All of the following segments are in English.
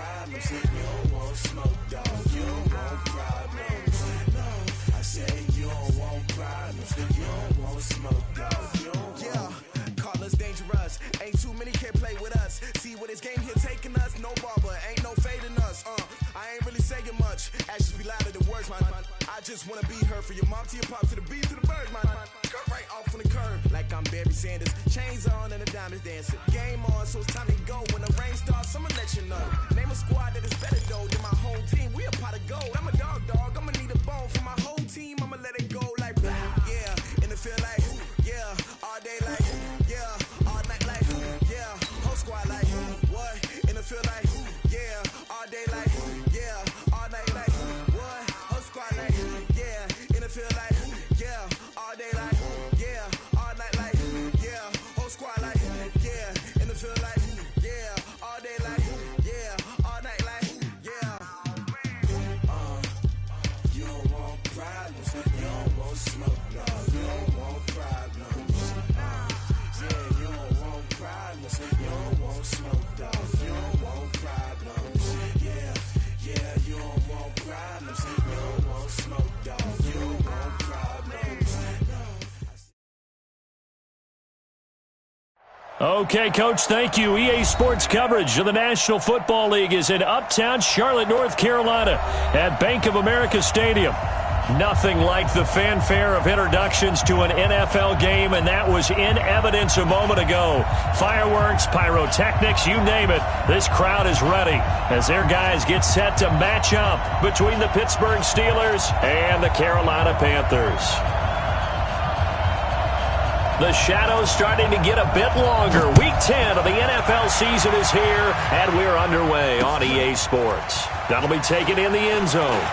problems. You don't want smoke, dog. You don't want problems. No, I say you don't want problems. You don't want smoke, dog. You don't want. Call us dangerous. Ain't too many can play with us. See what this game here taking us. No barber, ain't no fading us. I ain't really saying much. Actions be louder than words, man. I just wanna be heard from your mom to your pop to the beat to the birds, man. Cut right off on the curb, like I'm Barry Sanders. Chains on and the diamonds dancing. Game on, so it's time to go. When the rain starts, I'ma let you know. Name a squad that is better though than my home team. We a pot of gold. I'm a dog. I'ma need a bone for my whole team. I'ma let it go like yeah. In the field like yeah. All day like yeah. All night like yeah. Whole squad like what? In the field like yeah. All day like yeah. All night like what? Whole squad like yeah. In the field like yeah. All day like yeah. All night like yeah. Whole squad like yeah. In the field like yeah. All day like yeah. All night like yeah. You don't want problems. You don't want smoke, no. You don't want problems. Yeah, you don't want problems. You don't want smoke, dog. You don't want problems. Yeah, you don't want problems. You don't want smoke, dog. You don't want problems. Okay, Coach, thank you. EA Sports coverage of the National Football League is in uptown Charlotte, North Carolina at Bank of America Stadium. Nothing like the fanfare of introductions to an NFL game, and that was in evidence a moment ago. Fireworks, pyrotechnics, you name it. This crowd is ready as their guys get set to match up between the Pittsburgh Steelers and the Carolina Panthers. The shadow's starting to get a bit longer. Week 10 of the NFL season is here, and we're underway on EA Sports. That'll be taken in the end zone.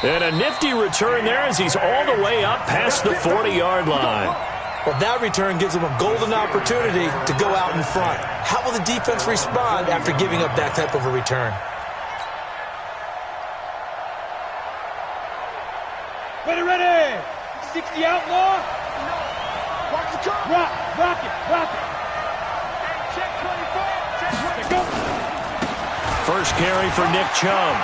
And a nifty return there as he's all the way up past the 40-yard line. Well, that return gives him a golden opportunity to go out in front. How will the defense respond after giving up that type of a return? Ready. 60 outlaw. Watch the car. Rock it. Check 24. First carry for Nick Chubb.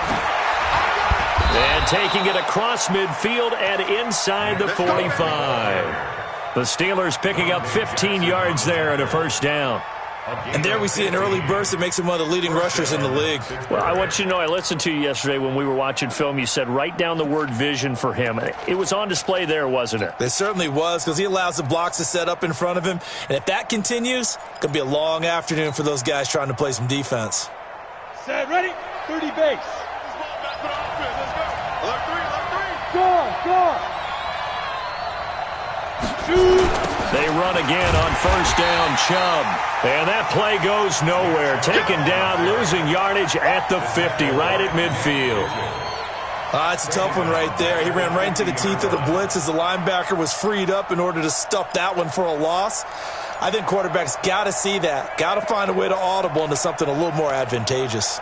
And taking it across midfield and inside the 45. The Steelers picking up 15 yards there and a first down. And there we see an early burst that makes him one of the leading rushers in the league. Well, I want you to know, I listened to you yesterday when we were watching film. You said write down the word vision for him. It was on display there, wasn't it? It certainly was, because he allows the blocks to set up in front of him. And if that continues, it's going to be a long afternoon for those guys trying to play some defense. Set, ready, 30 base. Go. Shoot. They run again on first down, Chubb. And that play goes nowhere. Taken down, losing yardage at the 50, right at midfield. It's a tough one right there. He ran right into the teeth of the blitz as the linebacker was freed up in order to stuff that one for a loss. I think quarterbacks got to see that. Got to find a way to audible into something a little more advantageous.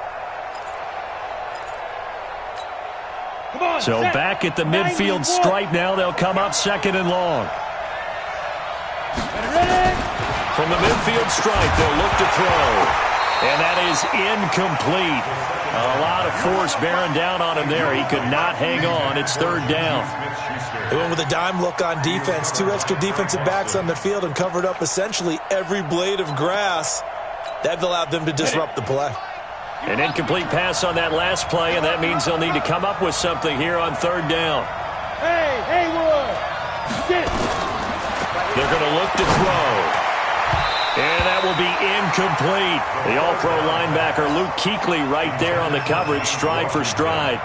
So back at the midfield stripe now, they'll come up second and long. From the midfield stripe, they'll look to throw. And that is incomplete. A lot of force bearing down on him there. He could not hang on. It's third down. They went with a dime look on defense. 2 extra defensive backs on the field and covered up essentially every blade of grass. That allowed them to disrupt the play. An incomplete pass on that last play, and that means they'll need to come up with something here on third down. Hey, Haywood. Get it. They're going to look to throw. And that will be incomplete. The all-pro linebacker Luke Kuechly right there on the coverage, stride for stride.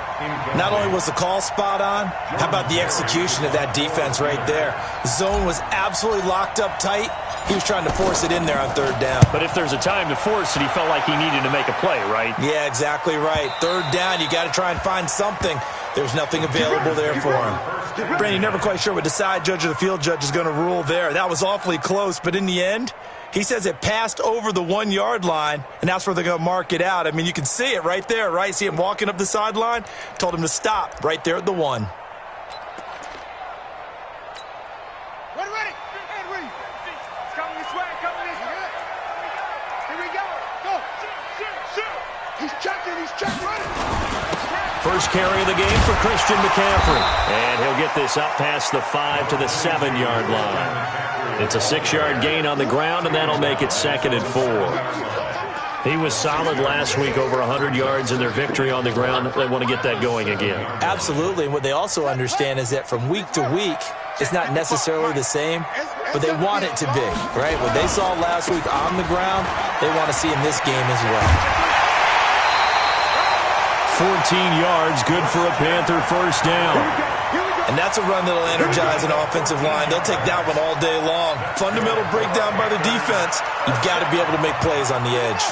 Not only was the call spot on, how about the execution of that defense right there? The zone was absolutely locked up tight. He was trying to force it in there on third down. But if there's a time to force it, he felt like he needed to make a play, right? Yeah, exactly right. Third down, you got to try and find something. There's nothing available there for him. Brandon, never quite sure what the side judge or the field judge is going to rule there. That was awfully close, but in the end, he says it passed over the 1 yard line, and that's where they're going to mark it out. I mean, you can see it right there, right? See him walking up the sideline? Told him to stop right there at the 1. Ready. It's coming this way. He's checking, ready. First carry of the game for Christian McCaffrey. And he'll get this up past the 5 to the 7-yard line. It's a 6-yard gain on the ground, and that'll make it 2nd and 4. He was solid last week, over 100 yards in their victory on the ground. They want to get that going again. Absolutely. And what they also understand is that from week to week, it's not necessarily the same, but they want it to be, right? What they saw last week on the ground, they want to see in this game as well. 14 yards, good for a Panther first down. And that's a run that'll energize an offensive line. They'll take that one all day long. Fundamental breakdown by the defense. You've got to be able to make plays on the edge.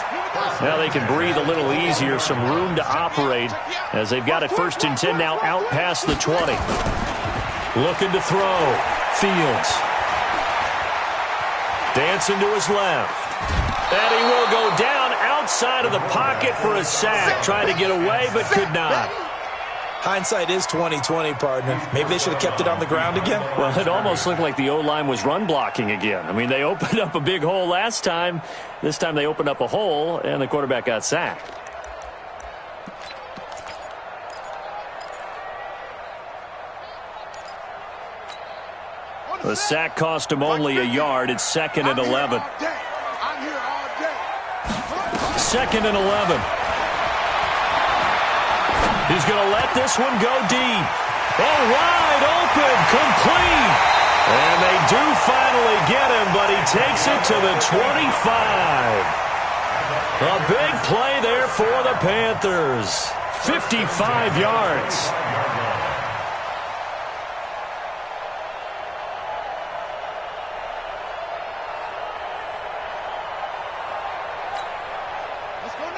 Now they can breathe a little easier, some room to operate as they've got it 1st and 10 now out past the 20. Looking to throw. Fields. Dancing to his left. And he will go down outside of the pocket for a sack. Tried to get away, but could not. Hindsight is 20/20, partner. Maybe they should have kept it on the ground again. Well, it almost looked like the O-line was run blocking again. I mean, they opened up a big hole last time. This time they opened up a hole, and the quarterback got sacked. The sack cost him only a yard. It's 2nd and 11. 2nd and 11. He's going to let this one go deep. Oh, wide open, complete. And they do finally get him, but he takes it to the 25. A big play there for the Panthers. 55 yards.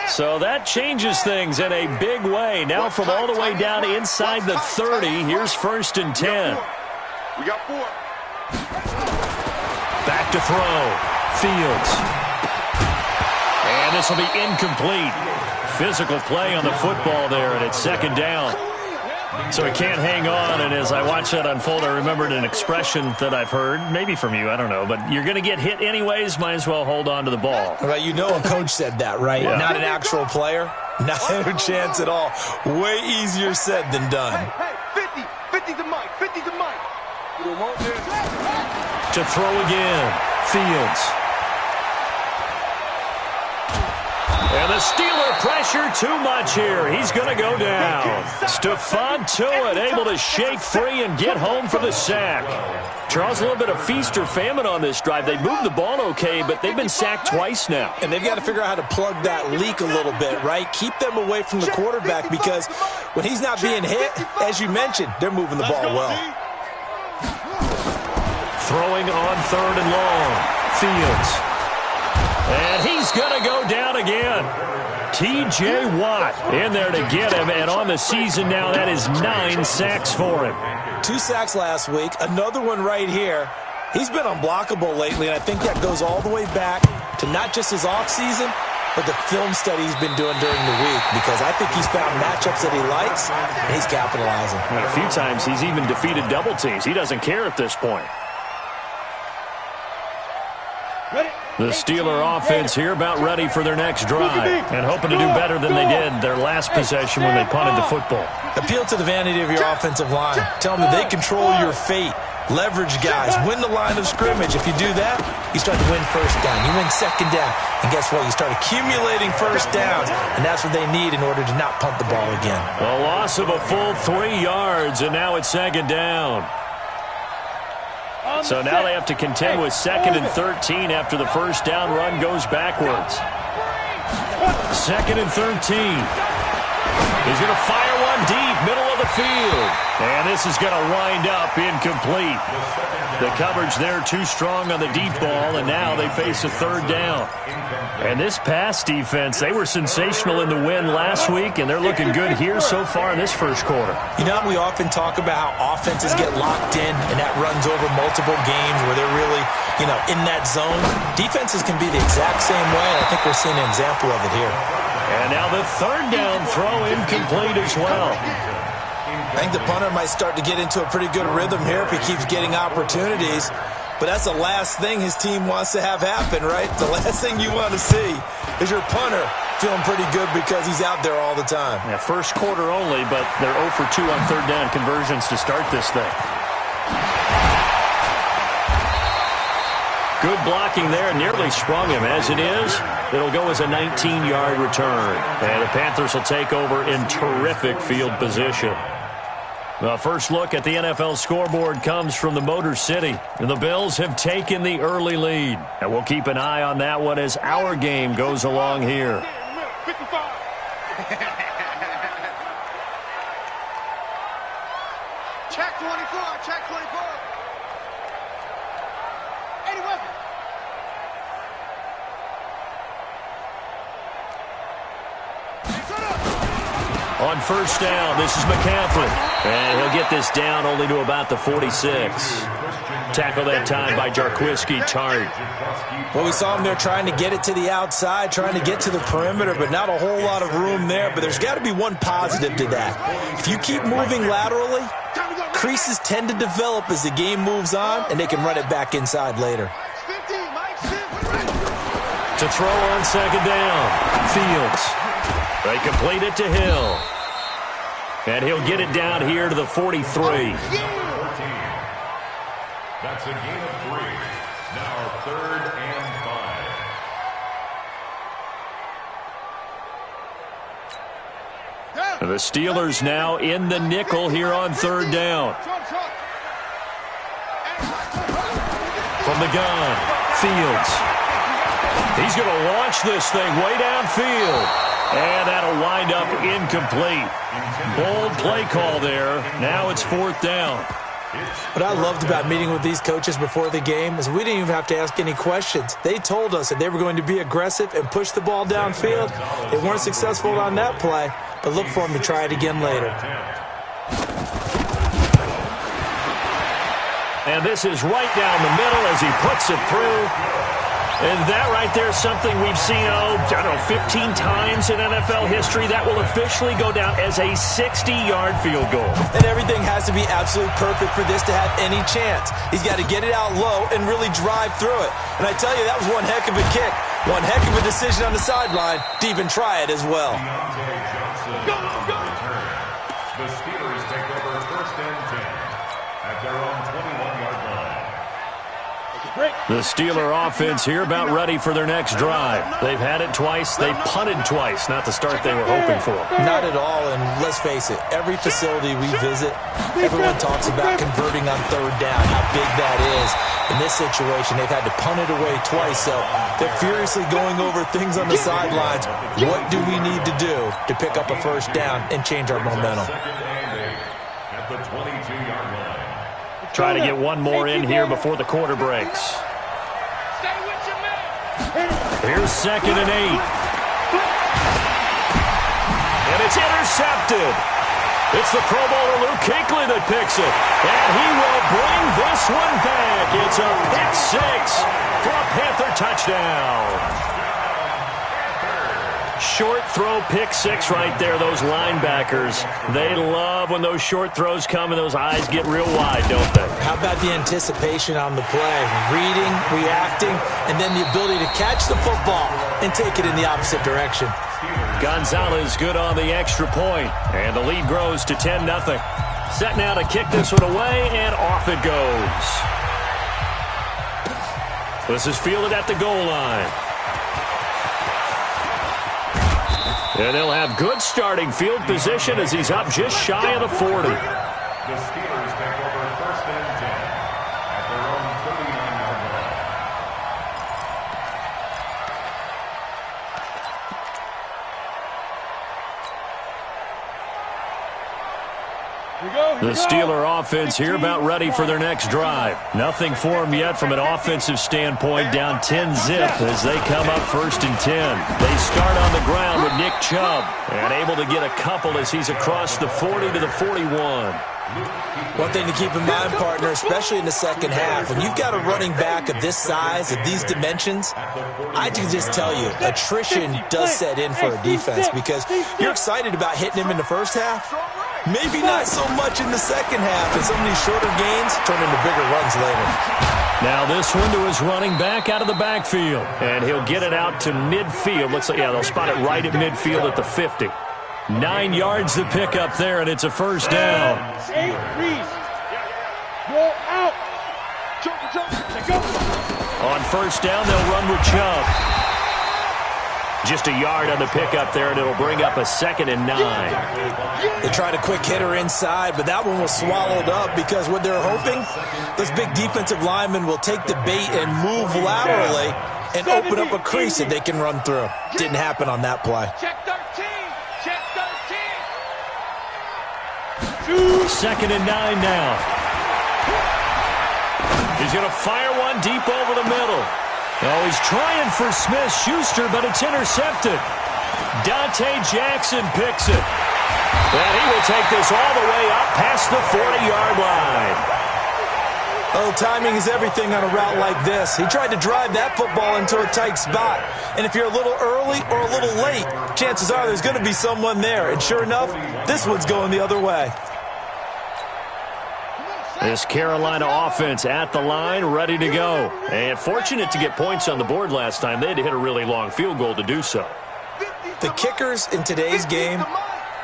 So that changes things in a big way. Now from all the way down inside the 30, here's 1st and 10. We got 4. Back to throw. Fields. And this will be incomplete. Physical play on the football there, and it's 2nd down. So he can't hang on, and as I watch that unfold, I remembered an expression that I've heard, maybe from you, I don't know, but you're going to get hit anyways, might as well hold on to the ball. Well, you know a coach said that, right? Yeah. Not an actual player. Not a chance at all. Way easier said than done. Hey, 50 to Mike, 50 to Mike. You don't want this. To throw again. Fields. And the Steeler pressure too much here. He's going to go down. Stephon Tuitt able to shake free and get home for the sack. Charles, a little bit of feast or famine on this drive. They moved the ball okay, but they've been sacked twice now. And they've got to figure out how to plug that leak a little bit, right? Keep them away from the quarterback because when he's not being hit, as you mentioned, they're moving the ball well. Throwing on 3rd and long. Fields. And he's going to go down again. T.J. Watt in there to get him, and on the season now, that is 9 sacks for him. 2 sacks last week, another one right here. He's been unblockable lately, and I think that goes all the way back to not just his offseason, but the film study he's been doing during the week, because I think he's found matchups that he likes, and he's capitalizing. And a few times he's even defeated double teams. He doesn't care at this point. The Steeler offense here about ready for their next drive and hoping to do better than they did their last possession when they punted the football. Appeal to the vanity of your offensive line. Tell them that they control your fate. Leverage guys. Win the line of scrimmage. If you do that, you start to win 1st down. You win 2nd down. And guess what? You start accumulating 1st downs, and that's what they need in order to not punt the ball again. A loss of a full 3 yards, and now it's 2nd down. So now they have to contend with 2nd and 13 after the 1st down run goes backwards. 2nd and 13. He's going to fire one deep, middle of the field. And this is going to wind up incomplete. The coverage there too strong on the deep ball, and now they face a 3rd down. And this pass defense, they were sensational in the win last week, and they're looking good here so far in this 1st quarter. You know, we often talk about how offenses get locked in, and that runs over multiple games where they're really, in that zone. Defenses can be the exact same way, and I think we're seeing an example of it here. And now the 3rd down throw incomplete as well. I think the punter might start to get into a pretty good rhythm here if he keeps getting opportunities. but that's the last thing his team wants to have happen, right? The last thing you want to see is your punter feeling pretty good because he's out there all the time. Yeah, first quarter only, but they're 0 for 2 on third down conversions to start this thing. Good blocking there, nearly sprung him. As it is, it'll go as a 19-yard return. And the Panthers will take over in terrific field position. The first look at the NFL scoreboard comes from the Motor City. And the Bills have taken the early lead. And we'll keep an eye on that one as our game goes along here. 55. Check 24, check 24. 81. On first down, this is McCaffrey. And he'll get this down only to about the 46. Tackle that time by Jarquiski Tart. Well, we saw him there trying to get it to the outside, trying to get to the perimeter, but not a whole lot of room there. But there's got to be one positive to that. If you keep moving laterally, creases tend to develop as the game moves on, and they can run it back inside later. To throw on second down, Fields. They complete it to Hill. And he'll get it down here to the 43. That's a gain of 3. Now 3rd and 5. The Steelers now in the nickel here on third down. From the gun, Fields. He's going to launch this thing way downfield. And that'll wind up incomplete. Bold play call there. Now it's 4th down. What I loved about meeting with these coaches before the game is we didn't even have to ask any questions. They told us that they were going to be aggressive and push the ball downfield. They weren't successful on that play, but look for them to try it again later. And this is right down the middle as he puts it through. And that right there is something we've seen, I don't know, 15 times in NFL history. That will officially go down as a 60-yard field goal. And everything has to be absolutely perfect for this to have any chance. He's got to get it out low and really drive through it. And I tell you, that was one heck of a kick. One heck of a decision on the sideline to even try it as well. The Steelers take over 1st and 10 at their own 21-yard line. The Steeler offense here about ready for their next drive. They've had it twice. They've punted twice. Not the start they were hoping for. Not at all, and let's face it, every facility we visit, everyone talks about converting on third down, how big that is. In this situation, they've had to punt it away twice, so they're furiously going over things on the sidelines. What do we need to do to pick up a first down and change our momentum? At the 22-yard line. Try to get one more in here before the quarter breaks. Here's 2nd and 8. And it's intercepted. It's the Pro Bowler Luke Kuechly that picks it. And he will bring this one back. It's a pick 6 for a Panther touchdown. Short throw, pick 6 right there. Those linebackers, they love when those short throws come and those eyes get real wide, don't they? How about the anticipation on the play? Reading, reacting, and then the ability to catch the football and take it in the opposite direction. Gonzalez good on the extra point, and the lead grows to 10-0. Set now to kick this one away, and off it goes. This is fielded at the goal line. And they'll have good starting field position as he's up just shy of the 40. The Steelers take over 1st and 10 at their own 39-yard line. The Steeler offense here about ready for their next drive. Nothing for them yet from an offensive standpoint, down 10-zip as they come up 1st and 10. They start on the ground with Nick Chubb and able to get a couple as he's across the 40 to the 41. One thing to keep in mind, partner, especially in the second half, when you've got a running back of this size, of these dimensions, I can just tell you, attrition does set in for a defense because you're excited about hitting him in the first half. Maybe not so much in the second half, and some of these shorter gains turn into bigger runs later. Now this one to his running back out of the backfield. And he'll get it out to midfield. Looks like, yeah, they'll spot it right at midfield at the 50. 9 yards to pick up there, and it's a first down. 8, Reese. Roll out. Go. On first down, they'll run with Chubb. Just a yard on the pickup there, and it'll bring up a 2nd and 9. They tried a quick hitter inside, but that one was swallowed up because what they're hoping, those big defensive linemen will take the bait and move laterally and open up a crease that they can run through. Didn't happen on that play. Check 13. Check 2nd and 9 now. He's going to fire one deep over the middle. Oh, he's trying for Smith-Schuster, but it's intercepted. Dante Jackson picks it. And he will take this all the way up past the 40-yard line. Oh, timing is everything on a route like this. He tried to drive that football into a tight spot. And if you're a little early or a little late, chances are there's going to be someone there. And sure enough, this one's going the other way. This Carolina offense at the line, ready to go. And fortunate to get points on the board last time. They had to hit a really long field goal to do so. The kickers in today's game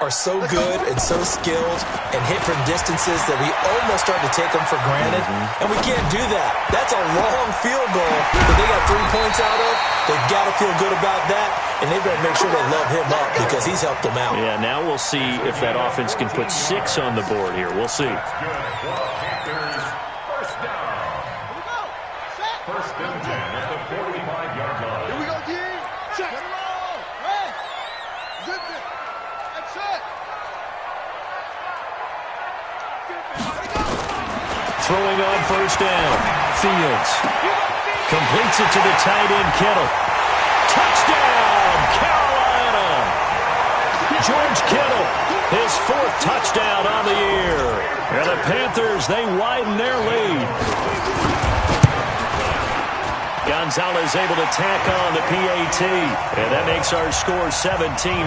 are so good and so skilled and hit from distances that we almost start to take them for granted. And we can't do that. That's a long field goal that they got 3 points out of. They've got to feel good about that, and they better make sure they love him up because he's helped them out. Yeah, now we'll see if that offense can put 6 on the board here. We'll see. First and 10 at the 45-yard line. Here we go, D. Check. Hey. Zip it. That's it. Throwing on first down. Fields completes it to the tight end, Kittle. Touchdown, Carolina! George Kittle, his 4th touchdown on the year. And the Panthers, they widen their lead. Gonzalez able to tack on the PAT. And that makes our score 17-0.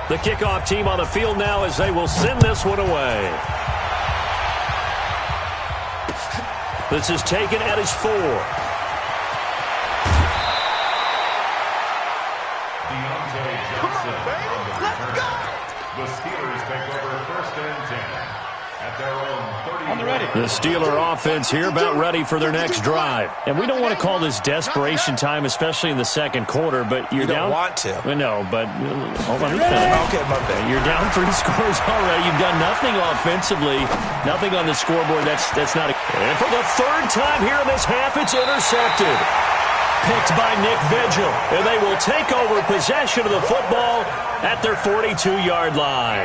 The kickoff team on the field now as they will send this one away. This is taken at his 4. The Steelers take over first and 10 at their own 30. On the ready. The Steeler offense here about ready for their next drive. And we don't want to call this desperation time, especially in the second quarter, but you're down. You don't want to. No, but hold on. Okay, my bad. You're down 3 scores already. You've done nothing offensively, nothing on the scoreboard. That's not. And for the 3rd time here in this half, it's intercepted. Picked by Nick Vigil, and they will take over possession of the football at their 42-yard line.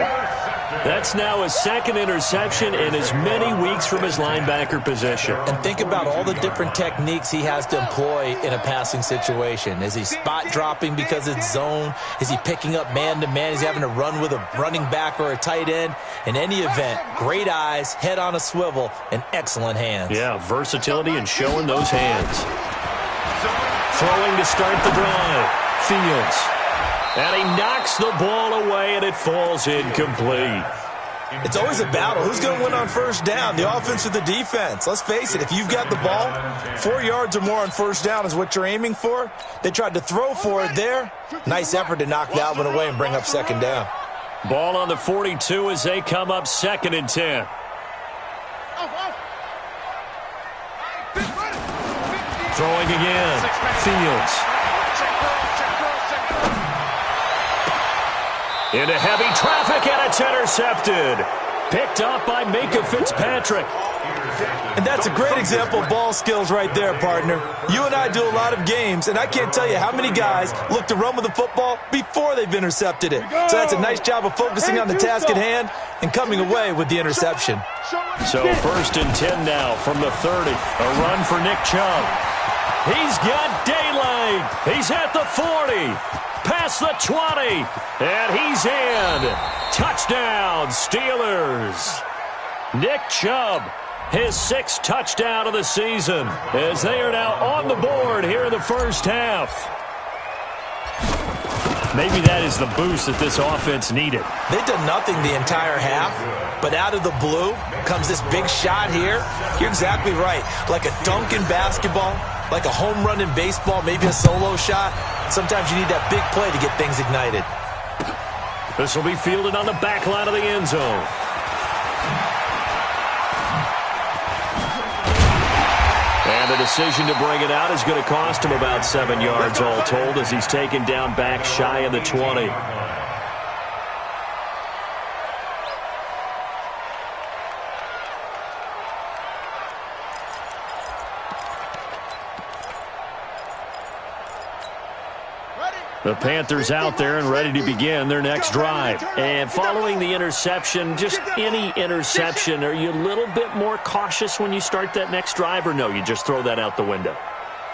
That's now his 2nd interception in as many weeks from his linebacker position. And think about all the different techniques he has to employ in a passing situation. Is he spot dropping because it's zone? Is he picking up man-to-man? Is he having to run with a running back or a tight end? In any event, great eyes, head on a swivel, and excellent hands. Yeah, versatility and showing those hands. Throwing to start the drive. Fields. And he knocks the ball away, and it falls incomplete. It's always a battle. Who's going to win on first down, the offense or the defense? Let's face it, if you've got the ball, 4 yards or more on first down is what you're aiming for. They tried to throw for it there. Nice effort to knock that one away and bring up 2nd down. Ball on the 42 as they come up 2nd and 10. Throwing again. Fields. Into heavy traffic, and it's intercepted. Picked up by Minka Fitzpatrick. And that's a great example of ball skills right there, partner. You and I do a lot of games, and I can't tell you how many guys look to run with the football before they've intercepted it. So that's a nice job of focusing on the task at hand and coming away with the interception. So 1st and 10 now from the 30. A run for Nick Chubb. He's got daylight. He's at the 40. Past the 20. And he's in. Touchdown, Steelers. Nick Chubb, his 6th touchdown of the season, as they are now on the board here in the first half. Maybe that is the boost that this offense needed. They did nothing the entire half. But out of the blue comes this big shot here. You're exactly right. Like a dunk in basketball, like a home run in baseball, maybe a solo shot. Sometimes you need that big play to get things ignited. This will be fielded on the back line of the end zone. And the decision to bring it out is going to cost him about 7 yards all told as he's taken down back shy of the 20. The Panthers out there and ready to begin their next drive. And following the interception, just any interception, are you a little bit more cautious when you start that next drive, or no, you just throw that out the window?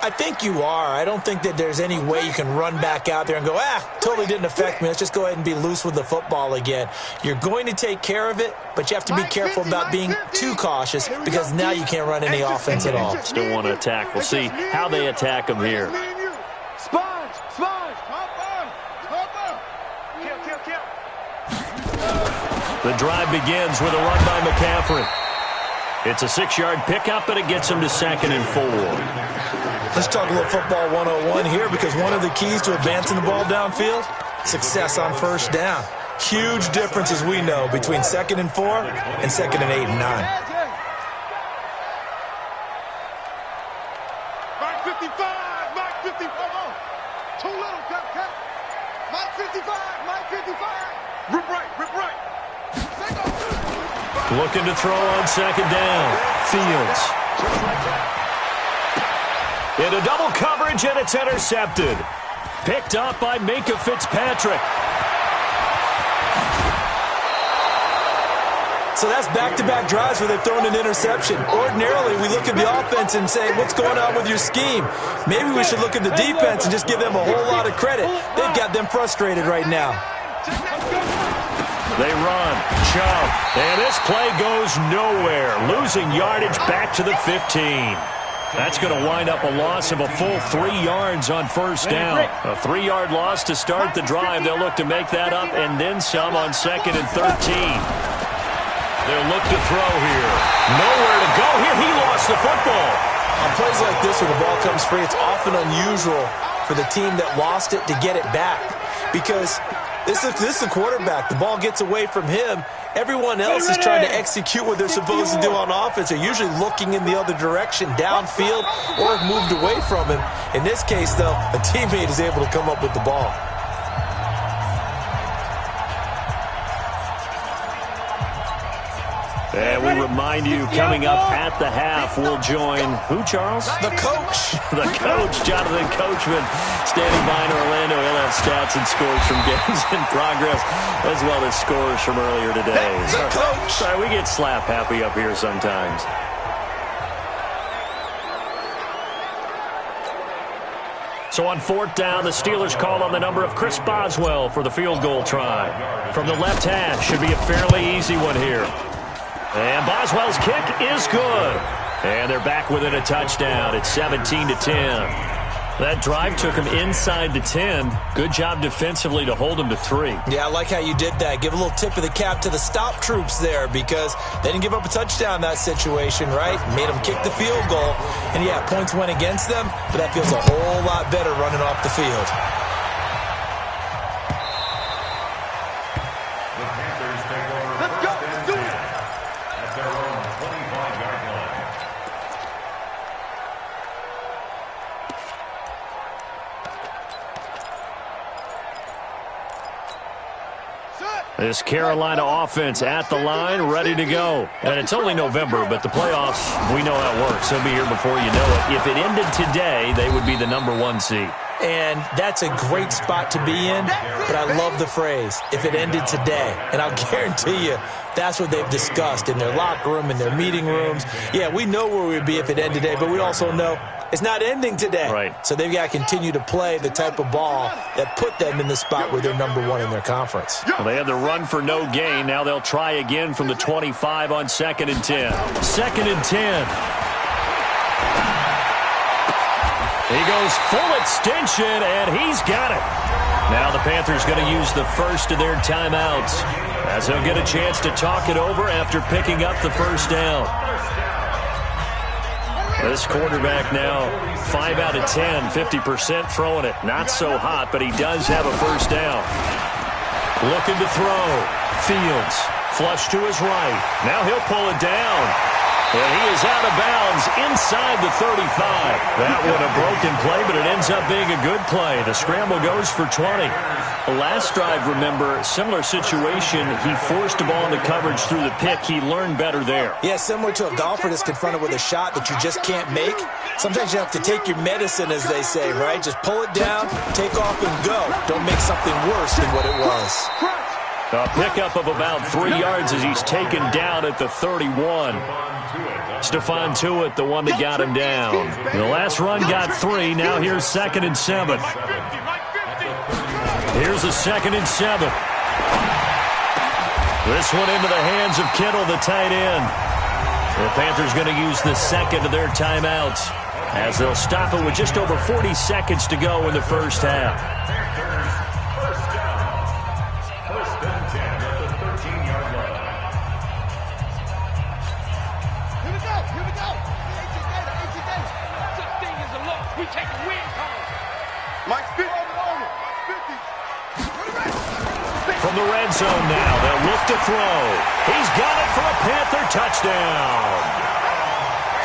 I think you are. I don't think that there's any way you can run back out there and go, totally didn't affect me. Let's just go ahead and be loose with the football again. You're going to take care of it, but you have to be careful about being too cautious because now you can't run any offense at all. Still want to attack. We'll see how they attack him here. The drive begins with a run by McCaffrey. It's a 6-yard pickup, and it gets him to 2nd and 4. Let's talk a little football 101 here because one of the keys to advancing the ball downfield, success on first down. Huge difference, as we know, between 2nd and 4 and 2nd and 8 and 9. Mike 55, Mike 55, oh, too little, cut. Mike 55, Mike 55. Rip right. Looking to throw on 2nd down. Fields. Into double coverage, and it's intercepted. Picked up by Minkah Fitzpatrick. So that's back-to-back drives where they've thrown an interception. Ordinarily, we look at the offense and say, what's going on with your scheme? Maybe we should look at the defense and just give them a whole lot of credit. They've got them frustrated right now. They run, jump, and this play goes nowhere. Losing yardage back to the 15. That's going to wind up a loss of a full 3 yards on first down. A 3-yard loss to start the drive. They'll look to make that up and then some on 2nd and 13. They'll look to throw here. Nowhere to go here. He lost the football. On plays like this where the ball comes free, it's often unusual for the team that lost it to get it back because this is the quarterback. The ball gets away from him. Everyone else is trying to execute what they're supposed to do on offense. They're usually looking in the other direction, downfield, or have moved away from him. In this case, though, a teammate is able to come up with the ball. And we remind you, coming up at the half, we'll join who, Charles? The coach. The coach, Jonathan Coachman, standing by in Orlando. He'll have stats and scores from games in progress, as well as scores from earlier today. The coach. Sorry, we get slap happy up here sometimes. So on 4th down, the Steelers call on the number of Chris Boswell for the field goal try. From the left hash, should be a fairly easy one here. And Boswell's kick is good. And they're back within a touchdown. It's 17-10. That drive took him inside the 10. Good job defensively to hold him to 3. Yeah, I like how you did that. Give a little tip of the cap to the stop troops there because they didn't give up a touchdown in that situation, right? Made them kick the field goal. And, yeah, points went against them, but that feels a whole lot better running off the field. This Carolina offense at the line, ready to go. And it's only November, but the playoffs, we know how it works. They'll be here before you know it. If it ended today, they would be the number 1 seed. And that's a great spot to be in, but I love the phrase, if it ended today. And I'll guarantee you, that's what they've discussed in their locker room, in their meeting rooms. Yeah, we know where we'd be if it ended today, but we also know it's not ending today. Right. So they've got to continue to play the type of ball that put them in the spot where they're number 1 in their conference. Well, they had the run for no gain. Now they'll try again from the 25 on 2nd and 10. 2nd and 10. He goes full extension, and he's got it. Now the Panthers going to use the first of their timeouts. as he'll get a chance to talk it over after picking up the first down. This quarterback now 5 out of 10, 50% throwing it. Not so hot, but he does have a first down. Looking to throw. Fields. Flush to his right. Now he'll pull it down. And he is out of bounds inside the 35. That one a broken play, but it ends up being a good play. The scramble goes for 20. Last drive, remember, similar situation. He forced the ball into coverage through the pick. He learned better there. Yeah, similar to a golfer that's confronted with a shot that you just can't make. Sometimes you have to take your medicine, as they say, right? Just pull it down, take off, and go. Don't make something worse than what it was. A pickup of about 3 yards as he's taken down at the 31. Stephon Tuitt, the one that got him down. The last run got 3. Now here's 2nd and 7. Here's a 2nd and 7. This one into the hands of Kittle, the tight end. The Panthers going to use the second of their timeouts as they'll stop it with just over 40 seconds to go in the first half. From the red zone now, they'll look to throw. He's got it for a Panther touchdown.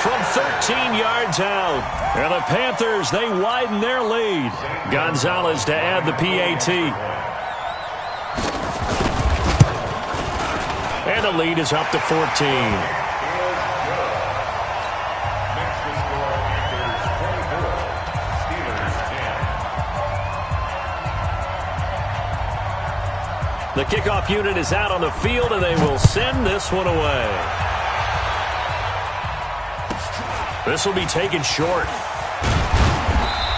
From 13 yards out. And the Panthers, they widen their lead. Gonzalez to add the PAT. And the lead is up to 14. The kickoff unit is out on the field, and they will send this one away. This will be taken short.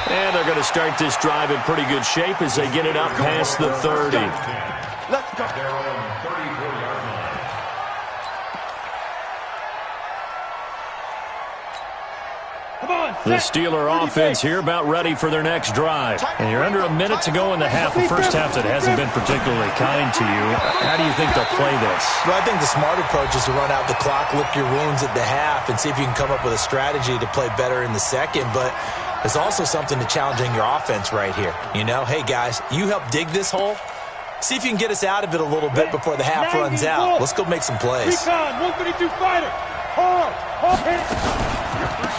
And they're going to start this drive in pretty good shape as they get it up past the 30. Let's go. The Steeler offense here about ready for their next drive. And you're under a minute to go in the half. The first half that hasn't been particularly kind to you. How do you think they'll play this? Well, I think the smart approach is to run out the clock, lick your wounds at the half, and see if you can come up with a strategy to play better in the second. But there's also something to challenging your offense right here. You know, hey, guys, you help dig this hole. See if you can get us out of it a little bit before the half runs out. Let's go make some plays. 132 fighter. Hard hit.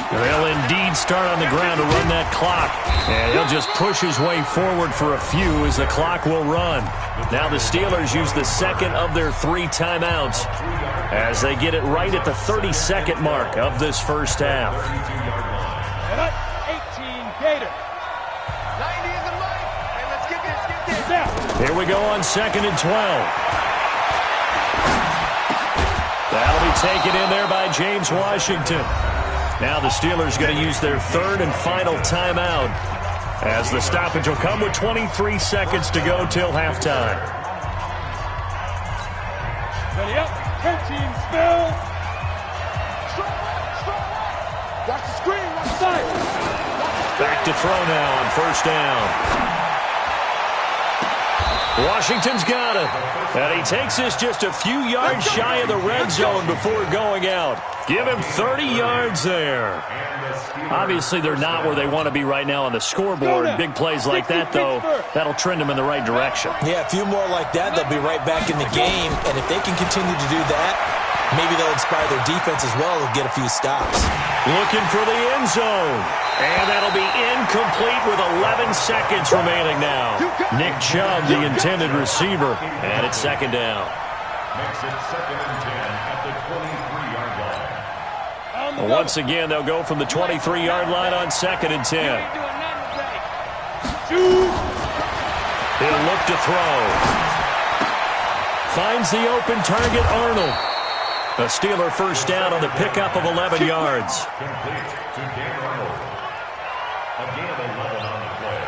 They'll indeed start on the ground to run that clock. And he'll just push his way forward for a few as the clock will run. Now the Steelers use the second of their 3 timeouts as they get it right at the 32nd mark of this first half. 18 Gator. 90 is the light. And let's get this. Here we go on 2nd and 12. That'll be taken in there by James Washington. Now the Steelers going to use their 3rd and final timeout as the stoppage will come with 23 seconds to go till halftime. Ready up. 13 spell. Watch the screen. Watch the side. Back to throw now on 1st down. Washington's got it. And he takes this just a few yards shy of the red zone before going out. Give him 30 yards there. Obviously, they're not where they want to be right now on the scoreboard. Big plays like that, though, that'll trend them in the right direction. Yeah, a few more like that, they'll be right back in the game. And if they can continue to do that, maybe they'll inspire their defense as well. They'll get a few stops. Looking for the end zone. And that'll be incomplete with 11 seconds remaining now. Nick Chubb, the intended receiver. And it's 2nd down. Makes it 2nd and 10 at the 23-yard line. Once again, they'll go from the 23-yard line on 2nd and 10. He'll look to throw. Finds the open target, Arnold. A Steeler first down on the pickup of 11 yards. Complete to Dan Arnold. Again, 11 on the play.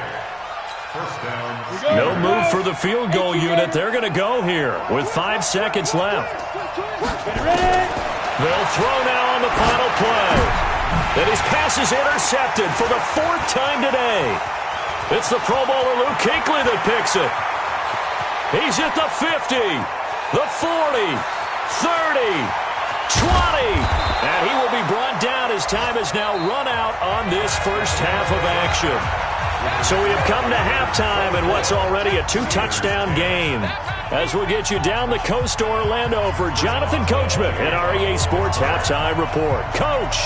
First down. No move for the field goal unit. They're going to go here with 5 seconds left. They'll throw now on the final play. And his pass is intercepted for the 4th time today. It's the Pro Bowler Luke Kuechly that picks it. He's at the 50. the 40, 30, 20. And he will be brought down as time has now run out on this first half of action. So we have come to halftime in what's already a 2-touchdown game. As we'll get you down the coast to Orlando for Jonathan Coachman at our EA Sports Halftime Report. Coach.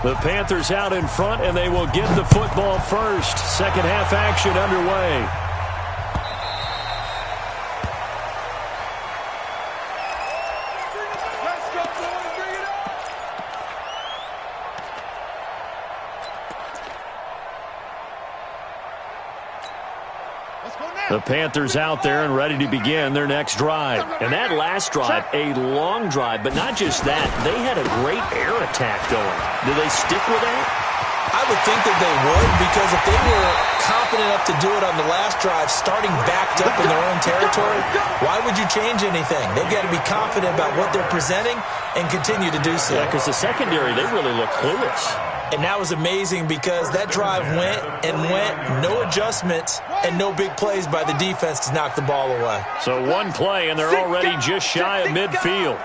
The Panthers out in front, and they will get the football first. Second half action underway. The Panthers out there and ready to begin their next drive. And that last drive, a long drive, but not just that. They had a great air attack going. Do they stick with that? I would think that they would, because if they were confident enough to do it on the last drive, starting backed up in their own territory, why would you change anything? They've got to be confident about what they're presenting and continue to do so. Yeah, because the secondary, they really look clueless. And that was amazing because that drive went and went, no adjustments, and no big plays by the defense to knock the ball away. So one play, and they're already just shy of midfield.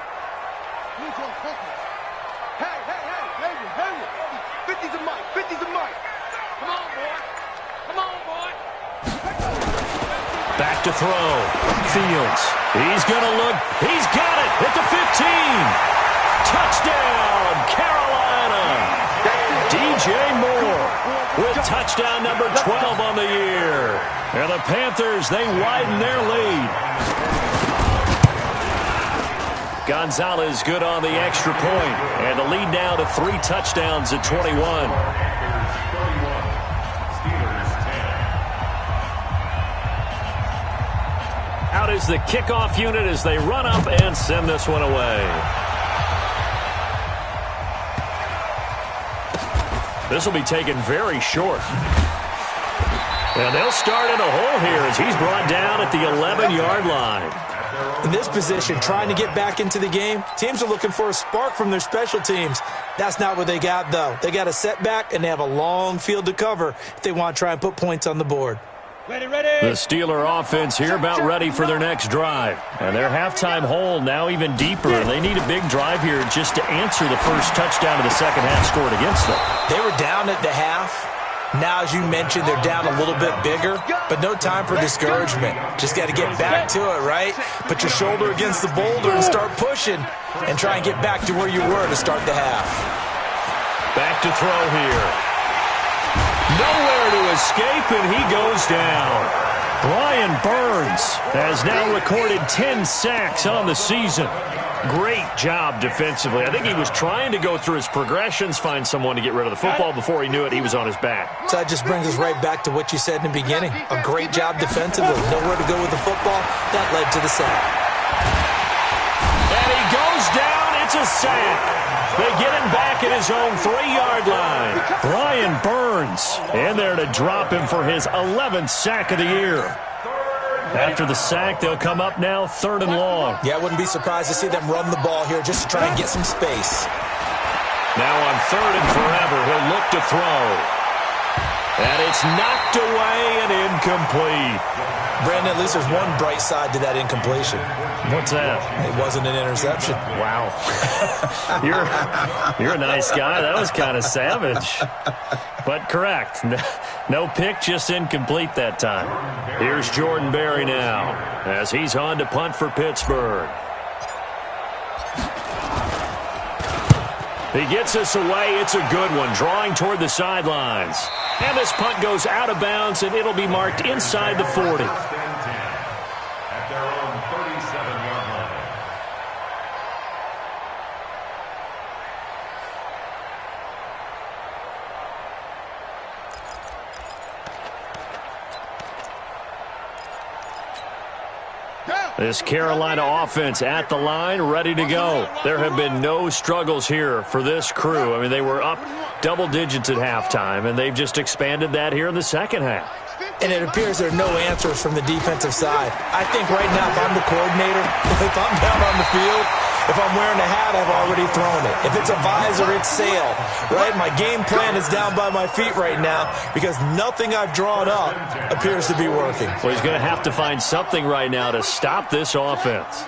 Hey, 50's a mic, 50's a mic. Come on, boy. Come on, boy. Back to throw. Fields. He's going to look. He's got it at the 15. Touchdown, Carolina. DJ Moore with touchdown number 12 on the year. And the Panthers, they widen their lead. Gonzalez good on the extra point. And the lead now to 3 touchdowns at 21. Out is the kickoff unit as they run up and send this one away. This will be taken very short. And they'll start in a hole here as he's brought down at the 11-yard line. In this position, trying to get back into the game, teams are looking for a spark from their special teams. That's not what they got, though. They got a setback, and they have a long field to cover if they want to try and put points on the board. Ready, ready. The Steeler offense here about ready for their next drive. And their halftime hole now even deeper. And they need a big drive here just to answer the first touchdown of the second half scored against them. They were down at the half. Now, as you mentioned, they're down a little bit bigger, but no time for discouragement. Just got to get back to it, right? Put your shoulder against the boulder and start pushing and try and get back to where you were to start the half. Back to throw here. Nowhere to escape, and he goes down. Brian Burns has now recorded 10 sacks on the season. Great job defensively. I think he was trying to go through his progressions, find someone to get rid of the football. Before he knew it, he was on his back. So that just brings us right back to what you said in the beginning. A great job defensively. Nowhere to go with the football. That led to the sack. And he goes down. It's a sack. They get him back at his own 3-yard line. Brian Burns in there to drop him for his 11th sack of the year. After the sack, they'll come up now 3rd and long. Yeah, I wouldn't be surprised to see them run the ball here just to try and get some space. Now on 3rd and forever, he'll look to throw. And it's knocked away and incomplete. Brandon, at least there's one bright side to that incompletion. What's that? It wasn't an interception. Wow. You're a nice guy. That was kind of savage. But correct. No pick, just incomplete that time. Here's Jordan Berry now as he's on to punt for Pittsburgh. He gets us away. It's a good one, drawing toward the sidelines. And this punt goes out of bounds, and it'll be marked inside the 40. At their own 37-yard line. This Carolina offense at the line, ready to go. There have been no struggles here for this crew. I mean, they were up double digits at halftime, and they've just expanded that here in the second half. And it appears there are no answers from the defensive side. I think right now, if I'm the coordinator, if I'm down on the field, If I'm wearing a hat, I've already thrown it. If it's a visor, it's sail, right? My game plan is down by my feet right now because nothing I've drawn up appears to be working. Well, he's going to have to find something right now to stop this offense.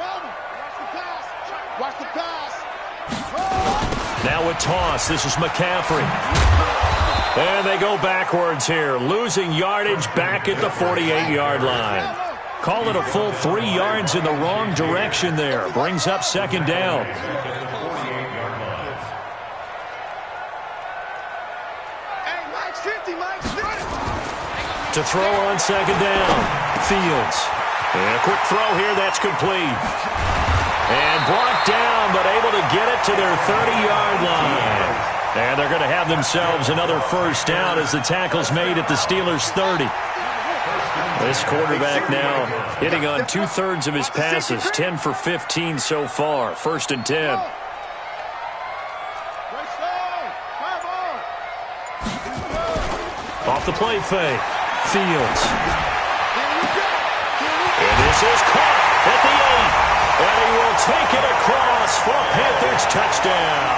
Watch the pass. Now a toss. This is McCaffrey. And they go backwards here, losing yardage back at the 48-yard line. Call it a full 3 yards in the wrong direction there. Brings up second down. Hey, Mike's 50, Mike's 50. To throw on second down. Fields. And a quick throw here. That's complete. And brought down, but able to get it to their 30-yard line. And they're going to have themselves another first down as the tackle's made at the Steelers' 30. This quarterback now hitting on 2/3 of his passes, 10 for 15 so far. 1st and 10. Off the play fake. Fields. And this is caught at the 8. And he will take it across for a Panthers touchdown.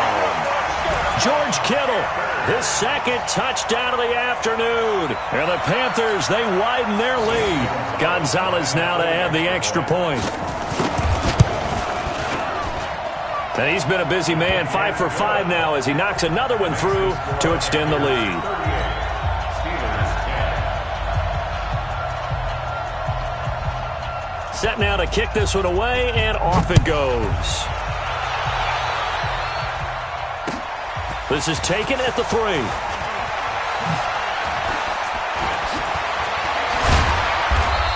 George Kittle, his 2nd touchdown of the afternoon. And the Panthers, they widen their lead. Gonzalez now to add the extra point. And he's been a busy man, 5 for 5 now as he knocks another one through to extend the lead. Set now to kick this one away, and off it goes. This is taken at the 3.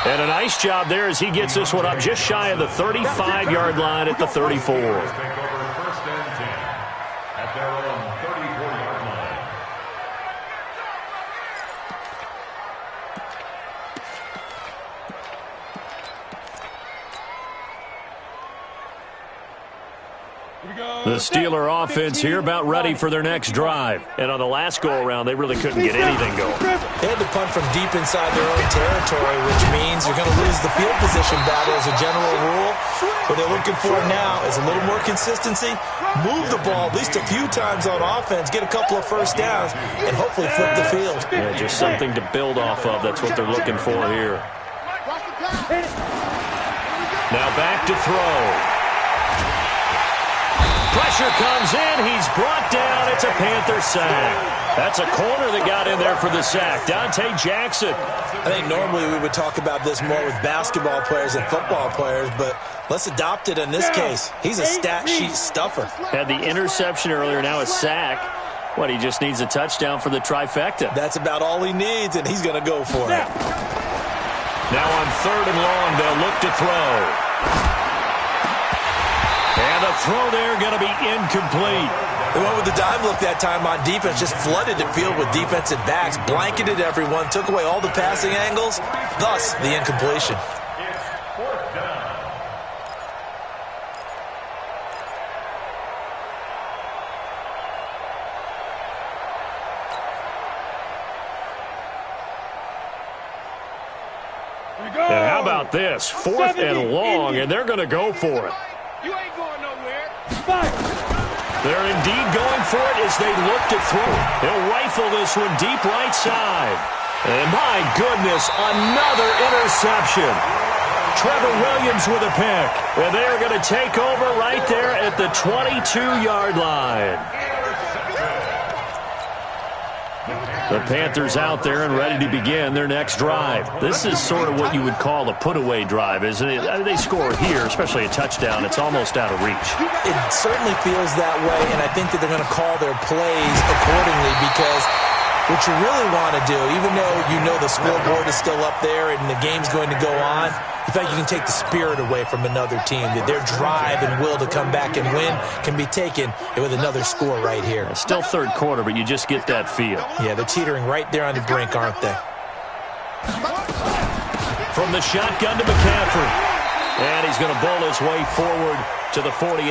And a nice job there as he gets this one up just shy of the 35-yard line at the 34. Take over 1st and 10 at their own 34-yard line. The Steeler offense here about ready for their next drive. And on the last go-around, they really couldn't get anything going. They had to punt from deep inside their own territory, which means you're going to lose the field position battle as a general rule. What they're looking for now is a little more consistency, move the ball at least a few times on offense, get a couple of first downs, and hopefully flip the field. Yeah, just something to build off of. That's what they're looking for here. Now back to throw. Pressure comes in. He's brought down. It's a Panther sack. That's a corner that got in there for the sack. Dante Jackson. I think normally we would talk about this more with basketball players and football players, but let's adopt it in this case. He's a stat sheet stuffer. Had the interception earlier, now a sack. What, he just needs a touchdown for the trifecta. That's about all he needs, and he's going to go for it. Now on 3rd and long, they'll look to throw. And the throw there going to be incomplete. They went with the dime look that time on defense, just flooded the field with defensive backs, blanketed everyone, took away all the passing angles, thus the incompletion. And how about this? 4th and long, and they're going to go for it. You ain't going nowhere. They're indeed going for it as they look to throw. He'll rifle this one deep right side. And my goodness, another interception. Trevor Williams with a pick. And they're going to take over right there at the 22-yard line. The Panthers out there and ready to begin their next drive. This is sort of what you would call a put-away drive, isn't it? I mean, they score here, especially a touchdown. It's almost out of reach. It certainly feels that way, and I think that they're going to call their plays accordingly because what you really want to do, even though you know the scoreboard is still up there and the game's going to go on, in fact, you can take the spirit away from another team. That their drive and will to come back and win can be taken with another score right here. It's still 3rd quarter, but you just get that feel. Yeah, they're teetering right there on the brink, aren't they? From the shotgun to McCaffrey. And he's going to bowl his way forward to the 48.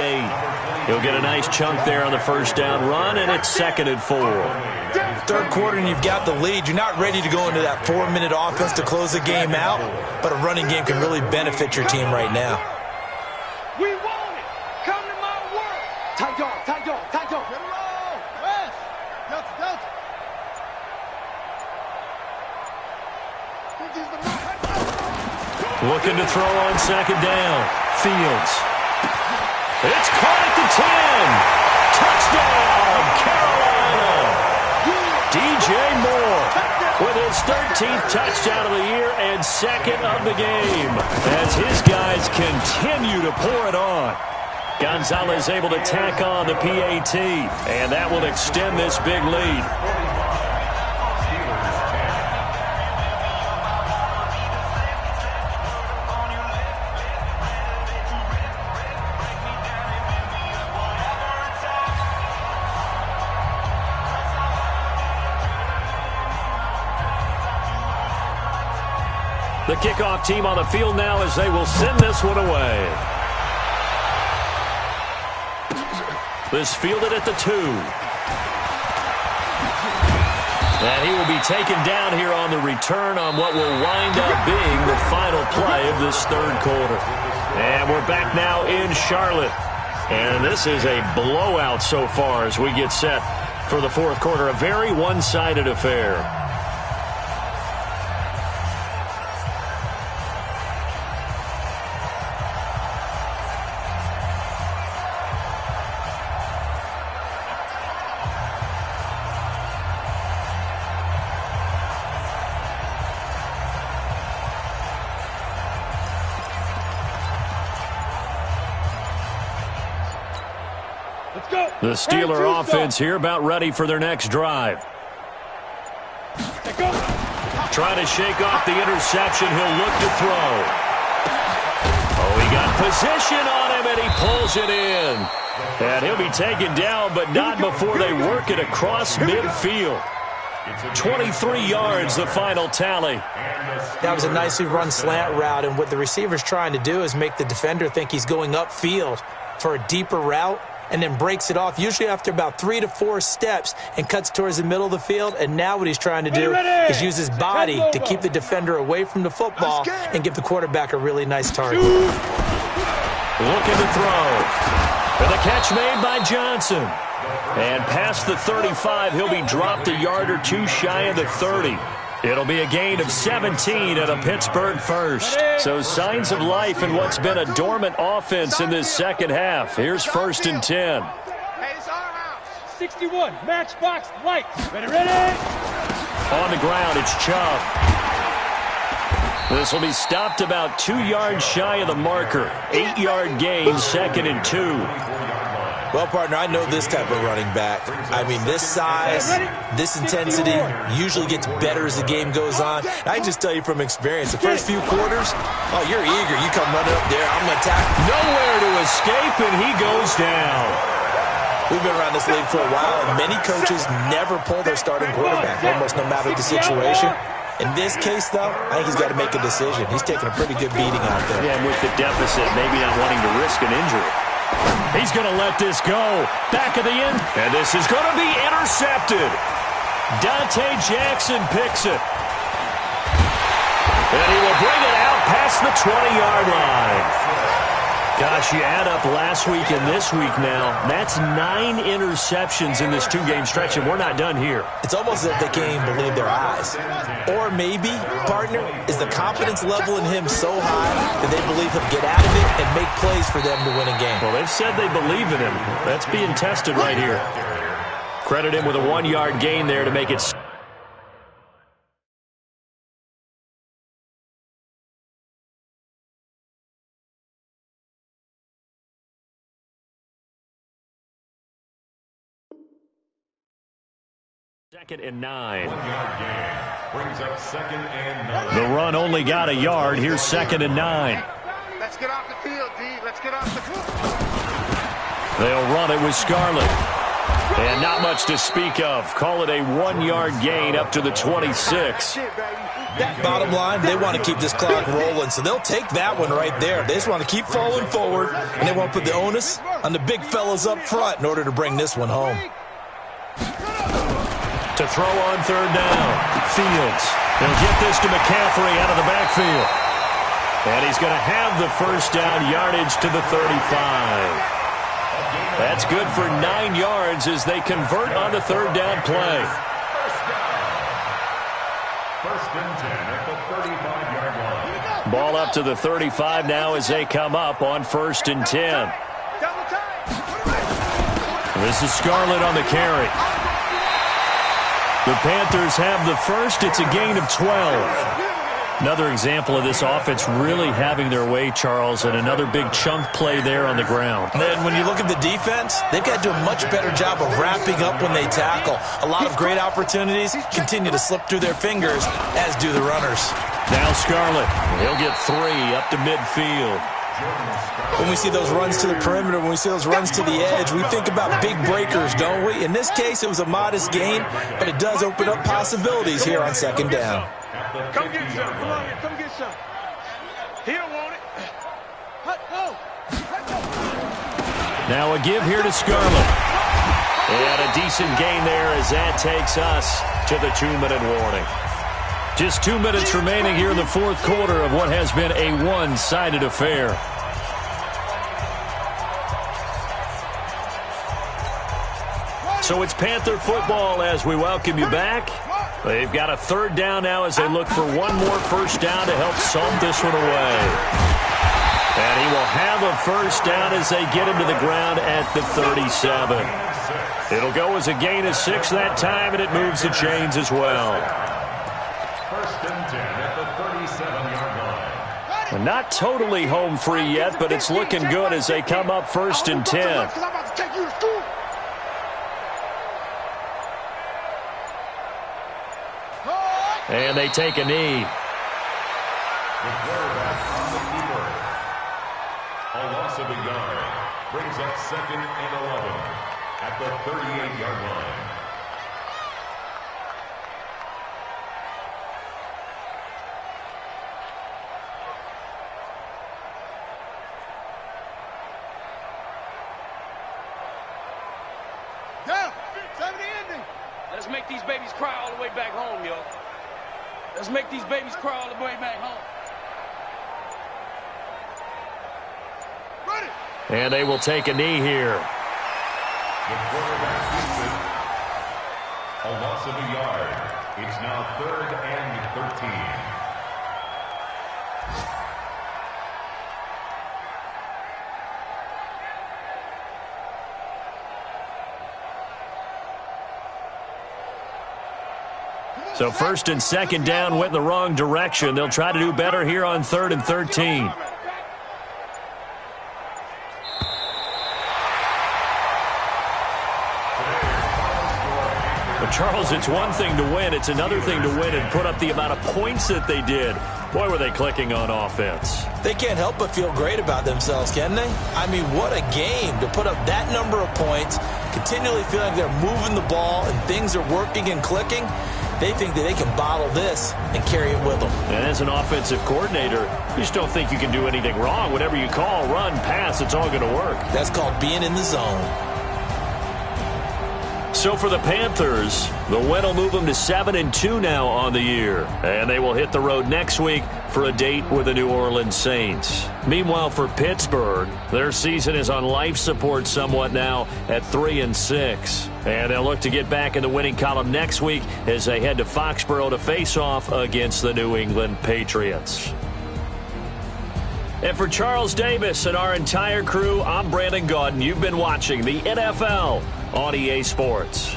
He'll get a nice chunk there on the first down run, and it's 2nd and 4. 3rd quarter and you've got the lead. You're not ready to go into that 4-minute offense to close the game out, but a running game can really benefit your team right now. We want it. Come to my Get it roll. West. Delta, Delta. Looking to throw on second down. Fields. It's caught at the 10. Touchdown, Carolina. DJ Moore with his 13th touchdown of the year and second of the game as his guys continue to pour it on. Gonzalez able to tack on the PAT, and that will extend this big lead. The kickoff team on the field now as they will send this one away. This fielded at the 2. And he will be taken down here on the return on what will wind up being the final play of this third quarter. And we're back now in Charlotte. And this is a blowout so far as we get set for the fourth quarter. A very one-sided affair. The Steeler offense here about ready for their next drive. Trying to shake off the interception. He'll look to throw. Oh, he got position on him, and he pulls it in. And he'll be taken down, but not before they work it across midfield. 23 yards, the final tally. That was a nicely run slant route, and what the receiver's trying to do is make the defender think he's going upfield for a deeper route, and then breaks it off, usually after about 3 to 4 steps, and cuts towards the middle of the field. And now what he's trying to do is use his body to keep the defender away from the football and give the quarterback a really nice target. Looking to throw. And the catch made by Johnson. And past the 35, he'll be dropped a yard or two shy of the 30. It'll be a gain of 17 at a Pittsburgh first. So signs of life in what's been a dormant offense in this second half. Here's 1st and 10. 61, matchbox, lights. Ready. On the ground, it's Chubb. This will be stopped about 2 yards shy of the marker. 8-yard gain, 2nd and 2. Well, partner, I know this type of running back. I mean, this size, this intensity usually gets better as the game goes on. I can just tell you from experience, the first few quarters, oh, you're eager. You come running up there, I'm going to attack. Nowhere to escape, and he goes down. We've been around this league for a while, and many coaches never pull their starting quarterback, almost no matter the situation. In this case, though, I think he's got to make a decision. He's taking a pretty good beating out there. Yeah, and with the deficit, maybe not wanting to risk an injury. He's going to let this go. Back of the end. And this is going to be intercepted. Dante Jackson picks it. And he will bring it out past the 20-yard line. Gosh, you add up last week and this week now. That's 9 interceptions in this 2-game stretch, and we're not done here. It's almost as if they can't even believe their eyes. Or maybe, partner, is the confidence level in him so high that they believe he'll get out of it and make plays for them to win a game. Well, they've said they believe in him. That's being tested right here. Credit him with a 1-yard gain there to make it. Second and 9. 1-yard gain brings up 2nd and 9. The run only got a yard. Here's 2nd and 9. Let's get off the field, D. Let's get off the field. They'll run it with Scarlett. And not much to speak of. Call it a 1-yard gain up to the 26. Bottom line, they want to keep this clock rolling, so they'll take that one right there. They just want to keep falling forward, and they want to put the onus on the big fellas up front in order to bring this one home. To throw on 3rd down. Fields. He'll get this to McCaffrey out of the backfield. And he's going to have the 1st down, yardage to the 35. That's good for 9 yards as they convert on the third down play. First and 10 at the 35-yard line. Ball up to the 35 now as they come up on first and 10. This is Scarlett on the carry. The Panthers have the first. It's a gain of 12. Another example of this offense really having their way, Charles, and another big chunk play there on the ground. And then when you look at the defense, they've got to do a much better job of wrapping up when they tackle. A lot of great opportunities continue to slip through their fingers, as do the runners. Now Scarlett, he'll get 3 up to midfield. When we see those runs to the perimeter, when we see those runs to the edge, we think about big breakers, don't we? In this case, it was a modest gain, but it does open up possibilities here on second down. Come get some. Come on, come get some. He don't want it. Now a give here to Scarlett. And a decent gain there as that takes us to the 2-minute warning. Just 2 minutes remaining here in the fourth quarter of what has been a one-sided affair. So it's Panther football as we welcome you back. They've got a third down now as they look for one more first down to help salt this one away. And he will have a first down as they get him to the ground at the 37. It'll go as a gain of 6 that time, and it moves the chains as well. First and 10 at the 37-yard line. And not totally home free yet, but it's looking good as they come up first and 10. And they take a knee. The quarterback on the keeper. A loss of a yard. Brings up second and 11 at the 38-yard line. Down. 70 ending. Let's make these babies cry all the way back home, yo. Let's make these babies cry all the way back home. Ready. And they will take a knee here. The quarterback keeps it. A loss of a yard. It's now 3rd and 13. So first and second down went in the wrong direction. They'll try to do better here on 3rd and 13. But Charles, it's one thing to win. It's another thing to win and put up the amount of points that they did. Boy, were they clicking on offense. They can't help but feel great about themselves, can they? I mean, what a game to put up that number of points, continually feeling they're moving the ball and things are working and clicking. They think that they can bottle this and carry it with them. And as an offensive coordinator, you just don't think you can do anything wrong. Whatever you call, run, pass, it's all going to work. That's called being in the zone. So for the Panthers, the win will move them to 7-2 now on the year. And they will hit the road next week for a date with the New Orleans Saints. Meanwhile, for Pittsburgh, their season is on life support somewhat now at 3-6. And they'll look to get back in the winning column next week as they head to Foxborough to face off against the New England Patriots. And for Charles Davis and our entire crew, I'm Brandon Gaudin. You've been watching the NFL on EA Sports.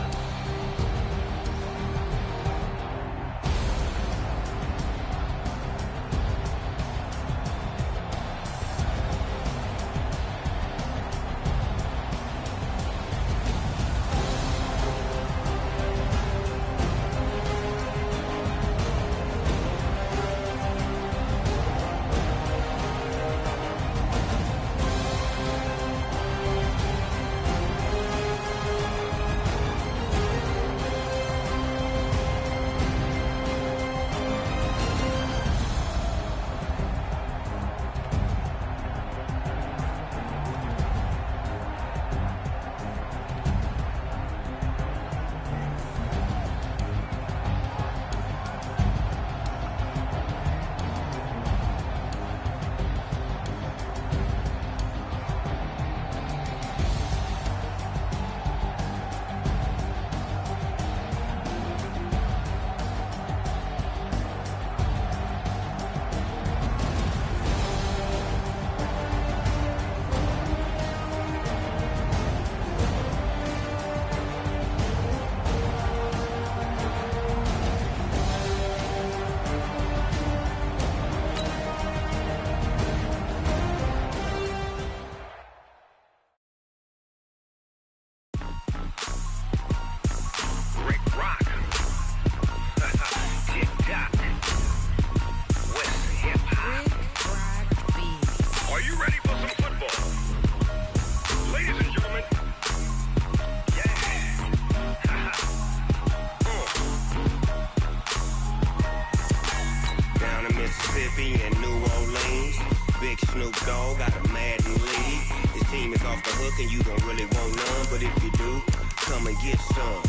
is off the hook and you don't really want none. But if you do, come and get some.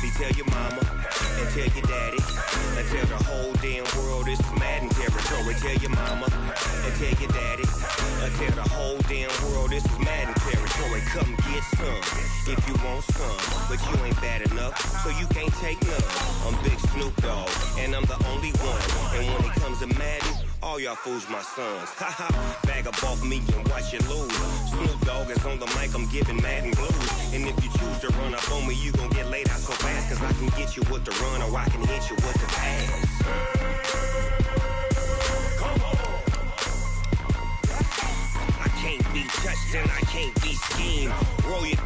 See, tell your mama and tell your daddy and tell the whole damn world this is Madden territory. Tell your mama and tell your daddy and tell the whole damn world this is Madden territory. Come get some if you want some, but you ain't bad enough, so you can't take none. I'm Big Snoop Dogg, and I'm the only one. And when it comes to Madden, all y'all fools my sons. Haha, bag up off me and watch you lose. Snoop Dogg is on the mic, I'm giving Madden blues. And if you choose to run up on me, you gon' get laid out so fast. Cause I can get you with the run or I can hit you with the pass. Come on. I can't be touched and I can't be schemed. Roll you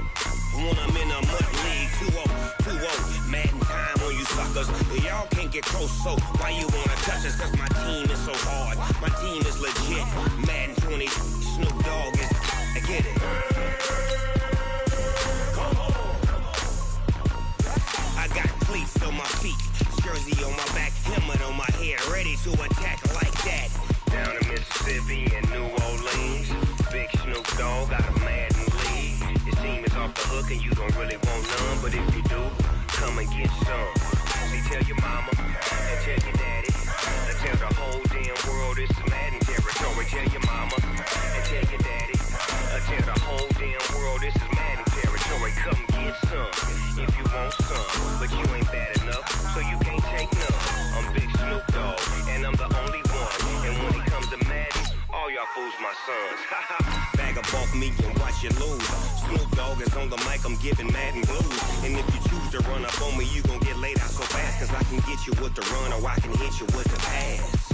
when I'm in a mud league. 2-0, Madden time on you suckers. Y'all can't get close, so why you wanna touch us? Cause my team is so hard. My team is legit. Madden 20, Snoop Dogg is, I get it. Come on. I got cleats on my feet, jersey on my back, helmet on my head, ready to attack like that. Down in Mississippi and New Orleans, Big Snoop Dogg got a Madden league. Your team is off the hook and you don't really want none, but if you do, come and get some. See, tell your mama and tell your daddy and tell the whole damn world this is Madden territory. Tell your mama and tell your daddy and tell the whole damn world this is Madden territory. Come get some if you want some, but you ain't bad enough, so you can't take none. I'm Big Snoop Dogg, and I'm the only one. And when it comes to Madden, all y'all fools my sons. Bag up off me and watch you lose. Snoop Dogg is on the mic, I'm giving Madden blues. And if you choose to run up on me, you gon' get laid out so fast. Cause I can get you with the run or I can hit you with the pass.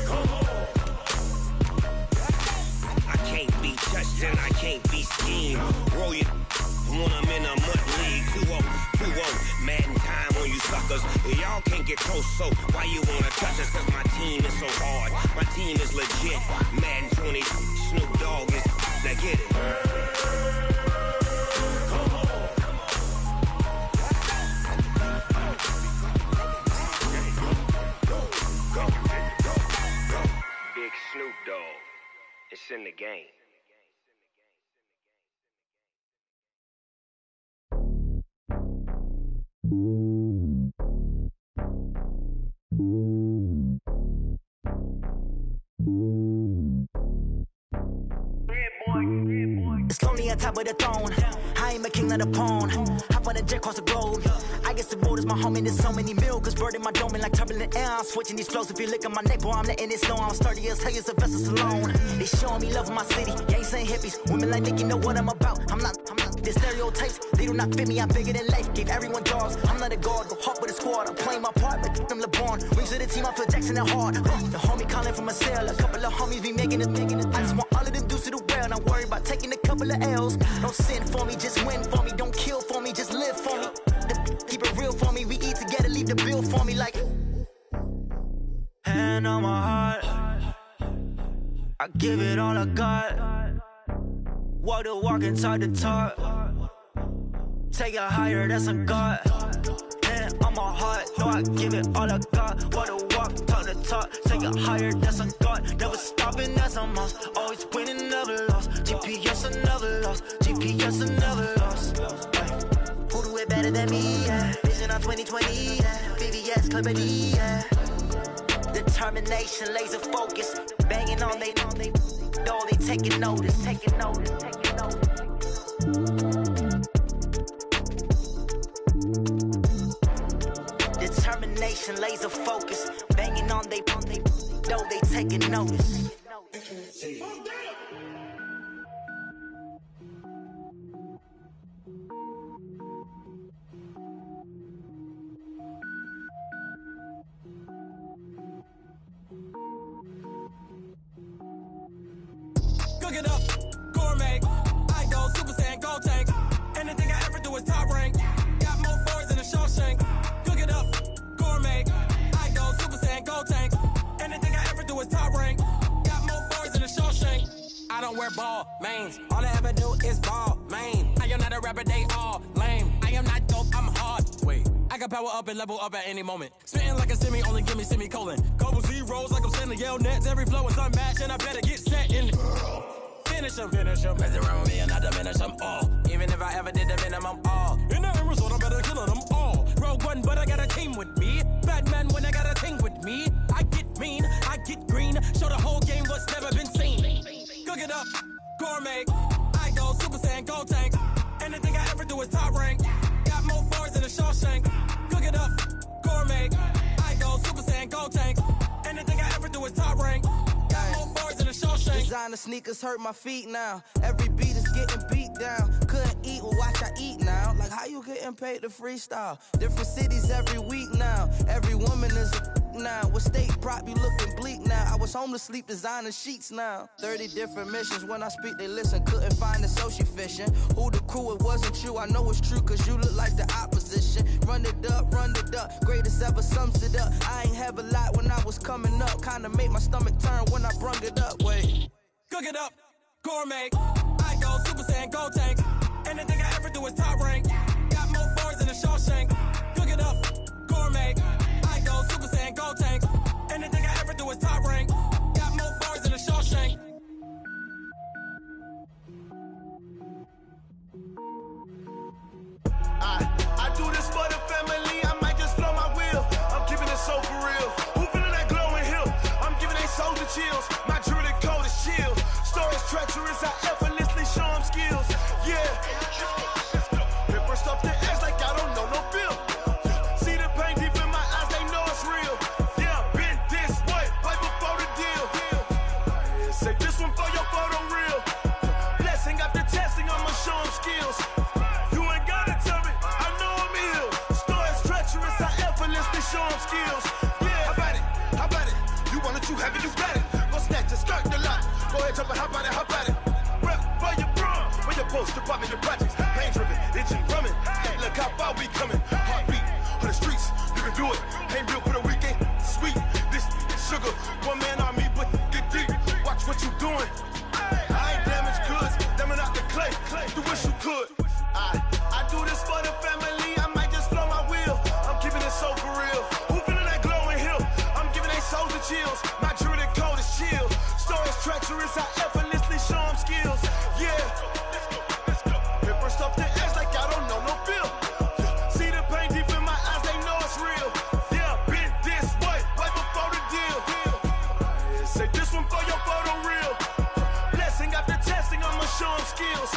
Come on. I can't be touched and I can't be schemed. Roll you when I'm in a mud league. 2-0, Madden time on you suckers. Y'all can't get close, so why you wanna touch us? Cause my team is so hard. My team is legit. Madden 20, Snoop Dogg is, now get it. Come on. Go. Big Snoop Dogg. It's in the game. It's lonely on top of the throne. I ain't a king of the pawn. Hop on a jet across the globe. I guess the road is my home and there's so many milkers burning my dome like turbulent air. I'm switching these flows. If you look at my neck, boy, I'm letting it slow. I'm sturdy as hell, as a vessel alone. They showing me love in my city. Gangs ain't hippies. Women like Nick, you know what I'm about. I'm not. The stereotypes, they do not fit me. I'm bigger than life. Gave everyone dogs. I'm not a guard, go hard with a squad. I'm playing my part, but I'm LeBron. Wings of the team, I feel Jackson and hard. The homie calling from a cell. A couple of homies be making it. I just want all of them dudes to the well. Not worry about taking a couple of L's. Don't sin for me, just win for me. Don't kill for me, just live for me. Keep it real for me. We eat together, leave the bill for me like. Hand on my heart, I give it all I got. Walk the walk and talk the talk. Take it higher, that's a God. Hand on my heart, no, I give it all I got. Walk the walk, talk the talk. Take it higher, that's a God. Never stopping, that's a must. Always winning, never lost. GPS, I never lost. GPS, I never lost. Who do it better than me? Yeah. Vision on 2020. Yeah. VVS, Clarity. Yeah. Determination, laser focus. Banging on they door, they taking notice. Determination, laser focus. Banging on they door, they taking notice. Cook it up, gourmet. I go Super Saiyan, gold tank. Anything I ever do is top rank. Got more boys than a Shawshank. Cook it up, gourmet. I go Super Saiyan, gold tank. Anything I ever do is top rank. Got more boys than a Shawshank. I don't wear ball mains. All I ever do is ball main. I am not a rapper, they all lame. I am not dope, I'm hard. Wait, I can power up and level up at any moment. Spitting like a semi, only give me semicolon. Couple zeros like I'm sending yell nets. Every flow is unmatched, and I better get set in. finish them. Mess around with me and I diminish them all. Even if I ever did the minimum, all. In the air, so I better kill them all. Rogue One, but I got a team with me. Batman when I got a thing with me. I get mean, I get green. Show the whole game what's never been seen. Cook it up, gourmet. I go Super Saiyan, Gold Tank. Anything I ever do is top rank. Got more bars than a Shawshank. Cook it up, gourmet. I go Super Saiyan, Gold Tank. Anything I ever do is top rank. Got more bars than a Shawshank. Designer sneakers hurt my feet now. Every beat is getting beat down. Couldn't eat, well watch I eat now. Like how you getting paid to freestyle? Different cities every week now. Every woman is a now. With state prop, you looking bleak now. I was home to sleep, designer sheets now. 30 different missions. When I speak, they listen. Couldn't find it, so she fishing. Who the crew, it wasn't you. I know it's true, cause you look like the opposition. Run it up, greatest ever sums it up. I ain't have a lot when I was coming up. Kinda made my stomach turn when I brung it up. Wait. Cook it up, gourmet. I go Super Saiyan, Gold Tank. Anything I ever do is top rank. Got more bars than a Shawshank. Cook it up, gourmet. I go Super Saiyan, Gold Tank. Anything I ever do is top rank. Got more bars than a Shawshank. I do this for the family. I might just blow my wheel. I'm keeping it so for real. Who feeling that glowing hill? I'm giving they soldier chills. My jewelry code is chill. Stories treacherous. I effortlessly show them skills. Yeah. Paper stuff the edge like I don't know no bill. See the pain deep in my eyes. They know it's real. Yeah, been this way right before the deal. Say this one for your photo real. Blessing after testing. I'ma show them skills. You ain't gotta tell me. I know I'm ill. Stories treacherous. I effortlessly show them skills. Yeah, how about it? How about it? You want it, you have it, you got it. Go snatch it, skirt the lot. Go ahead, jump it, how about it, how about it? Rep for your brum, for your post, department, your projects. Pain driven, engine drumming. Hey, look how far we coming. Heartbeat on the streets, you can do it. Ain't built for the weekend, sweet. This sugar, one man army, but get deep. Watch what you doing. I ain't damaged goods, damning out the clay. You wish you could. I do this for the family. I might just blow my wheel. I'm keeping it so for real. Who feeling that glowing hill? I'm giving they soldier chills. My jewelry code is chill. Stories treacherous. I effortlessly show them skills. Yeah. Paper stuff the edge like I don't know no bill. See the pain deep in my eyes. They know it's real. Yeah, been this way right before the deal. Say this one for your photo real. Blessing after testing. I'ma show them skills.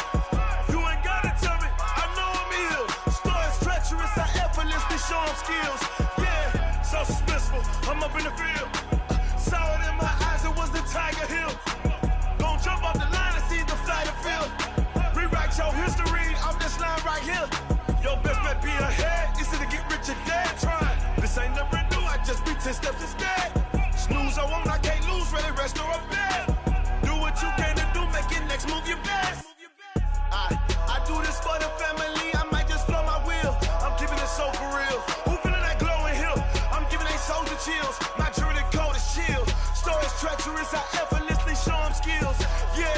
You ain't gotta tell me. I know I'm ill. Stories treacherous. I effortlessly show them skills. Yeah, so suspenseful. I'm up in the field. Saw it in my eyes. It was the Tiger Hill. Gon' jump off the line and see the flight of field. Rewrite your history off this line right here. Your best bet be ahead. Easy to get rich or dead. Trying. This ain't never new. I just be 10 steps instead. Snooze I won't. I can't lose. Ready, rest or a bed. Do what you can to do. Make it next move your best. I do this for the family. I might just blow my wheel. I'm keeping it so for real. Who feeling that glowing hill? I'm giving they soldier chills. My jewelry code is chill. Stories treacherous. I effortlessly show them skills. Yeah.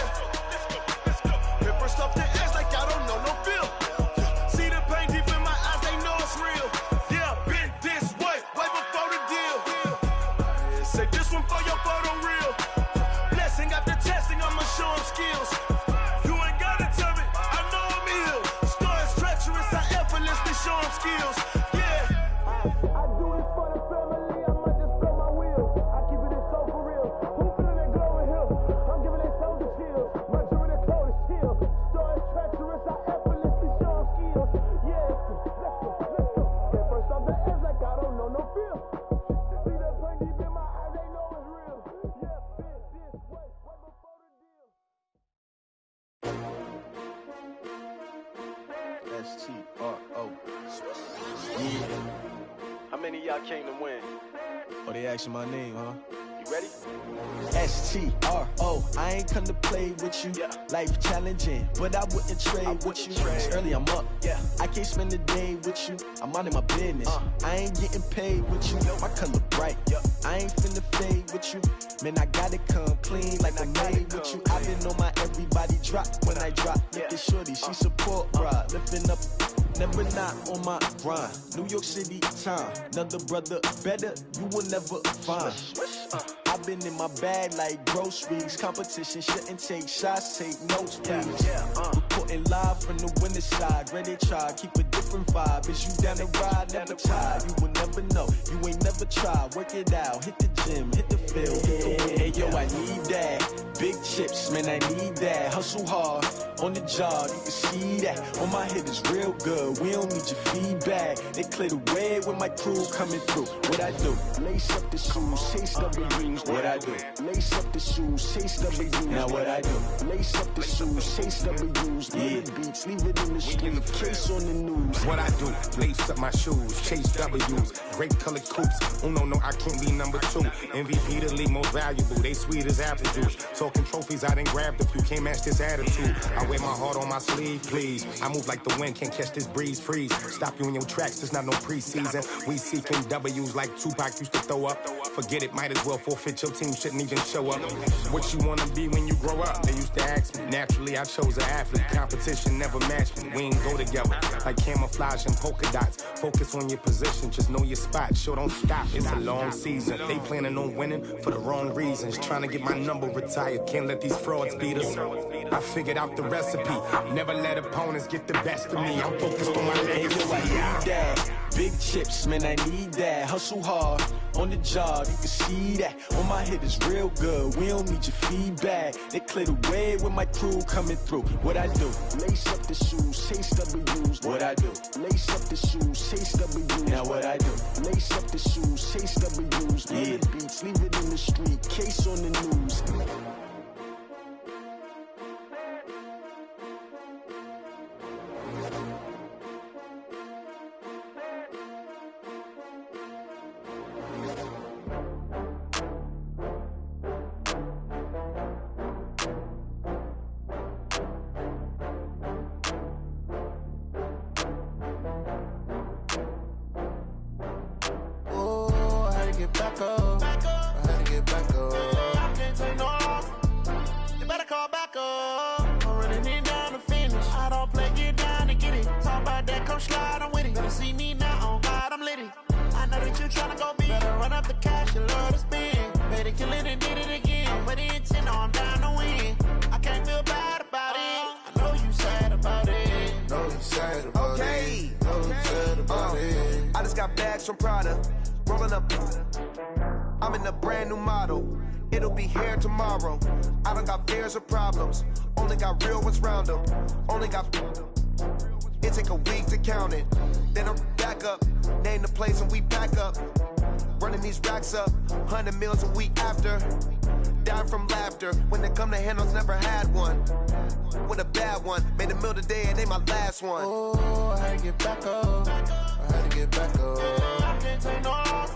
Paper stuff the edge like I don't know no bill. See the pain deep in my eyes. They know it's real. Yeah, been this way right before the deal. Say this one for your photo real. Blessing after testing. I'ma show them skills. You ain't gotta tell me. I know I'm ill. Stories treacherous. I effortlessly show them skills. Yeah. I do this for the family. I might just blow my wheel. I keep it so for real. Who feeling that glowing hill? I'm giving they soldier chills. My jewelry code is chill. Stories treacherous. I effortlessly show them skills. Yeah. Let's go. Get first off the edge like I don't know no feel. See that pain deep in my eyes. They know it's real. Yeah. Been this way right before the deal. S-T-R-O. Yeah. How many of y'all came to win? Oh, they asking my name, huh? You ready? S-T-R-O. I ain't come to play with you. Yeah. Life challenging, but I wouldn't trade with you. It's early, I'm up. Yeah. I can't spend the day with you. I'm minding my business. I ain't getting paid with you. My color bright. I ain't finna fade with you. Man, I gotta come clean like I made with you. I been on my everybody drop when I drop. Look at shorty, she support, bruh. Lifting up, never not on my grind. New York City time, another brother better, you will never find. I been in my bag like groceries. Competition shouldn't take shots, take notes, please. Reporting live from the winter side. Ready to try, keep a different vibe. Is you down the ride, never tired. You will never know, you ain't never tried. Work it out, hit the gym, hit the field, hit the wind. Hey yo, I need that. Big chips, man, I need that. Hustle hard, on the job, you can see that. On my head is real good, we don't need your feedback. They clear the way with my crew coming through. What I do? Lace up the shoes, chase W's. What I do? Lace up the shoes, chase W's. Now what I do? Lace up the shoes, chase W's. Leave the beats, leave it in the street, case on the news. What I do? Lace up my shoes, chase W's. Great colored coops. Oh no, I can't be number 2. MVP the league most valuable. They sweet as apple juice. Talking trophies, I done grabbed a few. Can't match this attitude. I wear my heart on my sleeve, please. I move like the wind, can't catch this breeze. Freeze. Stop you in your tracks. There's not no preseason. We seeking W's like Tupac used to throw up. Forget it, might as well forfeit. Your team shouldn't even show up. What you wanna be when you grow up? They used to ask me. Naturally, I chose an athlete. Competition never matched me. We ain't go together like camouflage and polka dots. Focus on your position, just know your spot. Sure, don't stop. It's a long season. They planning on winning for the wrong reasons. Trying to get my number retired. Can't let these frauds beat us. I figured out the recipe. Never let opponents get the best of me. I'm focused on my legacy. I need that. Big chips, man, I need that. Hustle hard, on the job, you can see that. On my head is real good, we don't need your feedback. They clear the way with my crew coming through. What I do? Lace up the shoes, chase W's. What I do? Lace up the shoes, chase W's. Now what I do? Lace up the shoes, chase W's. Leave the beats, leave it in the street, case on the news. From Prada, rolling up. I'm in a brand new model. It'll be here tomorrow. I don't got fears or problems. Only got real ones round them. Only got. It take a week to count it. Then I'm back up. Name the place and we pack up. Running these racks up. 100 meals a week after. Dying from laughter. When they come to handles, never had one. With a bad one. Made a meal today and they my last one. Oh, I had to get back up. I had to get back up. I can't take no loss.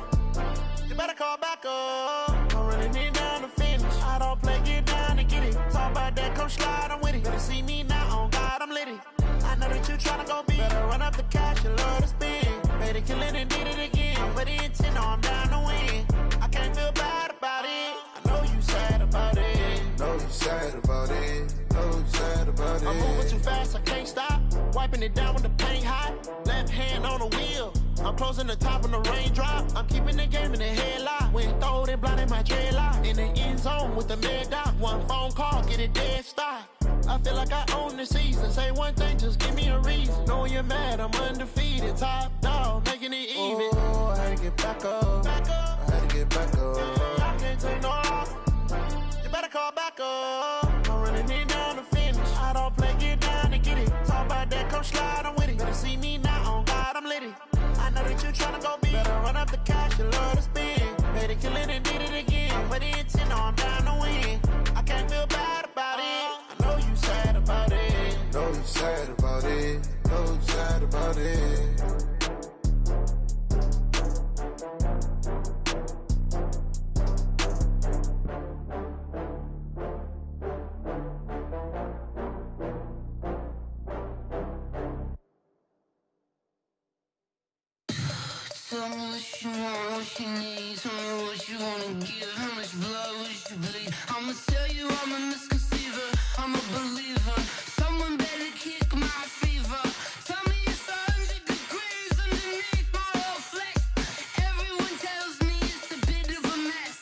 You better call back up. I'm running it down to finish. I don't play, get down and get it. Talk about that, come slide, I'm with it. Better see me now, on God, I'm litty. I know that you tryna go big. Better run up the cash, you love to spend. Made it, kill it, and did it again. But the intent, no, I'm down to win. I can't feel bad about it. I know you sad about it. Know you sad about it. Know you sad about it. I'm moving too fast, I can't stop. Wiping it down with the paint hot. Left hand on the wheel. I'm closing the top on the raindrop. I'm keeping the game in the headlock. When throwed and blinded my dreadlock. In the end zone with the mad dot. One phone call, get it dead stop. I feel like I own the season. Say one thing, just give me a reason. Know you're mad, I'm undefeated. Top dog, making it even. Oh, I had to get back up. I had to get back up. I can't take no loss. You better call back up. I'm running it down to finish. I don't play, get down and get it. Talk about that, come slide, I'm with it. Better see me now, on God, I'm litty. I know that you tryna go big. Better run up the cash, you love to spend. Made it, kill it, and did it again. But the intent, no, I'm down to win. I can't feel bad about it. I know you sad about it. Know you sad about it. Know you sad about it. Tell me what you want, what you need. Tell me what you wanna give. How much blood would you bleed? I'ma tell you I'm a misconceiver. I'm a believer. Someone better kick my fever. Tell me it's 100 degrees underneath my whole flesh. Everyone tells me it's a bit of a mess.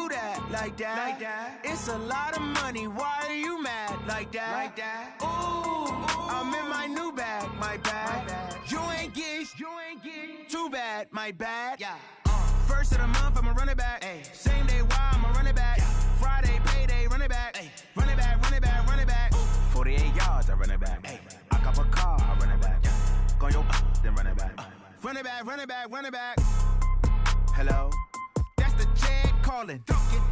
do that like that? It's a lot of money. Why are you mad like that? Ooh, I'm in my new bag, my bad. You ain't get too bad, my bad. Yeah. First of the month, I'ma run it back. Ay. Same day, why I'ma run it back. Friday, payday, run it back. Ay. Run it back, run it back, run it back. 48 yards, I run it back. Ay. I cop a car, I run it back. Go your then run it back. Run it back, run it back, run it back. Hello? That's the check calling.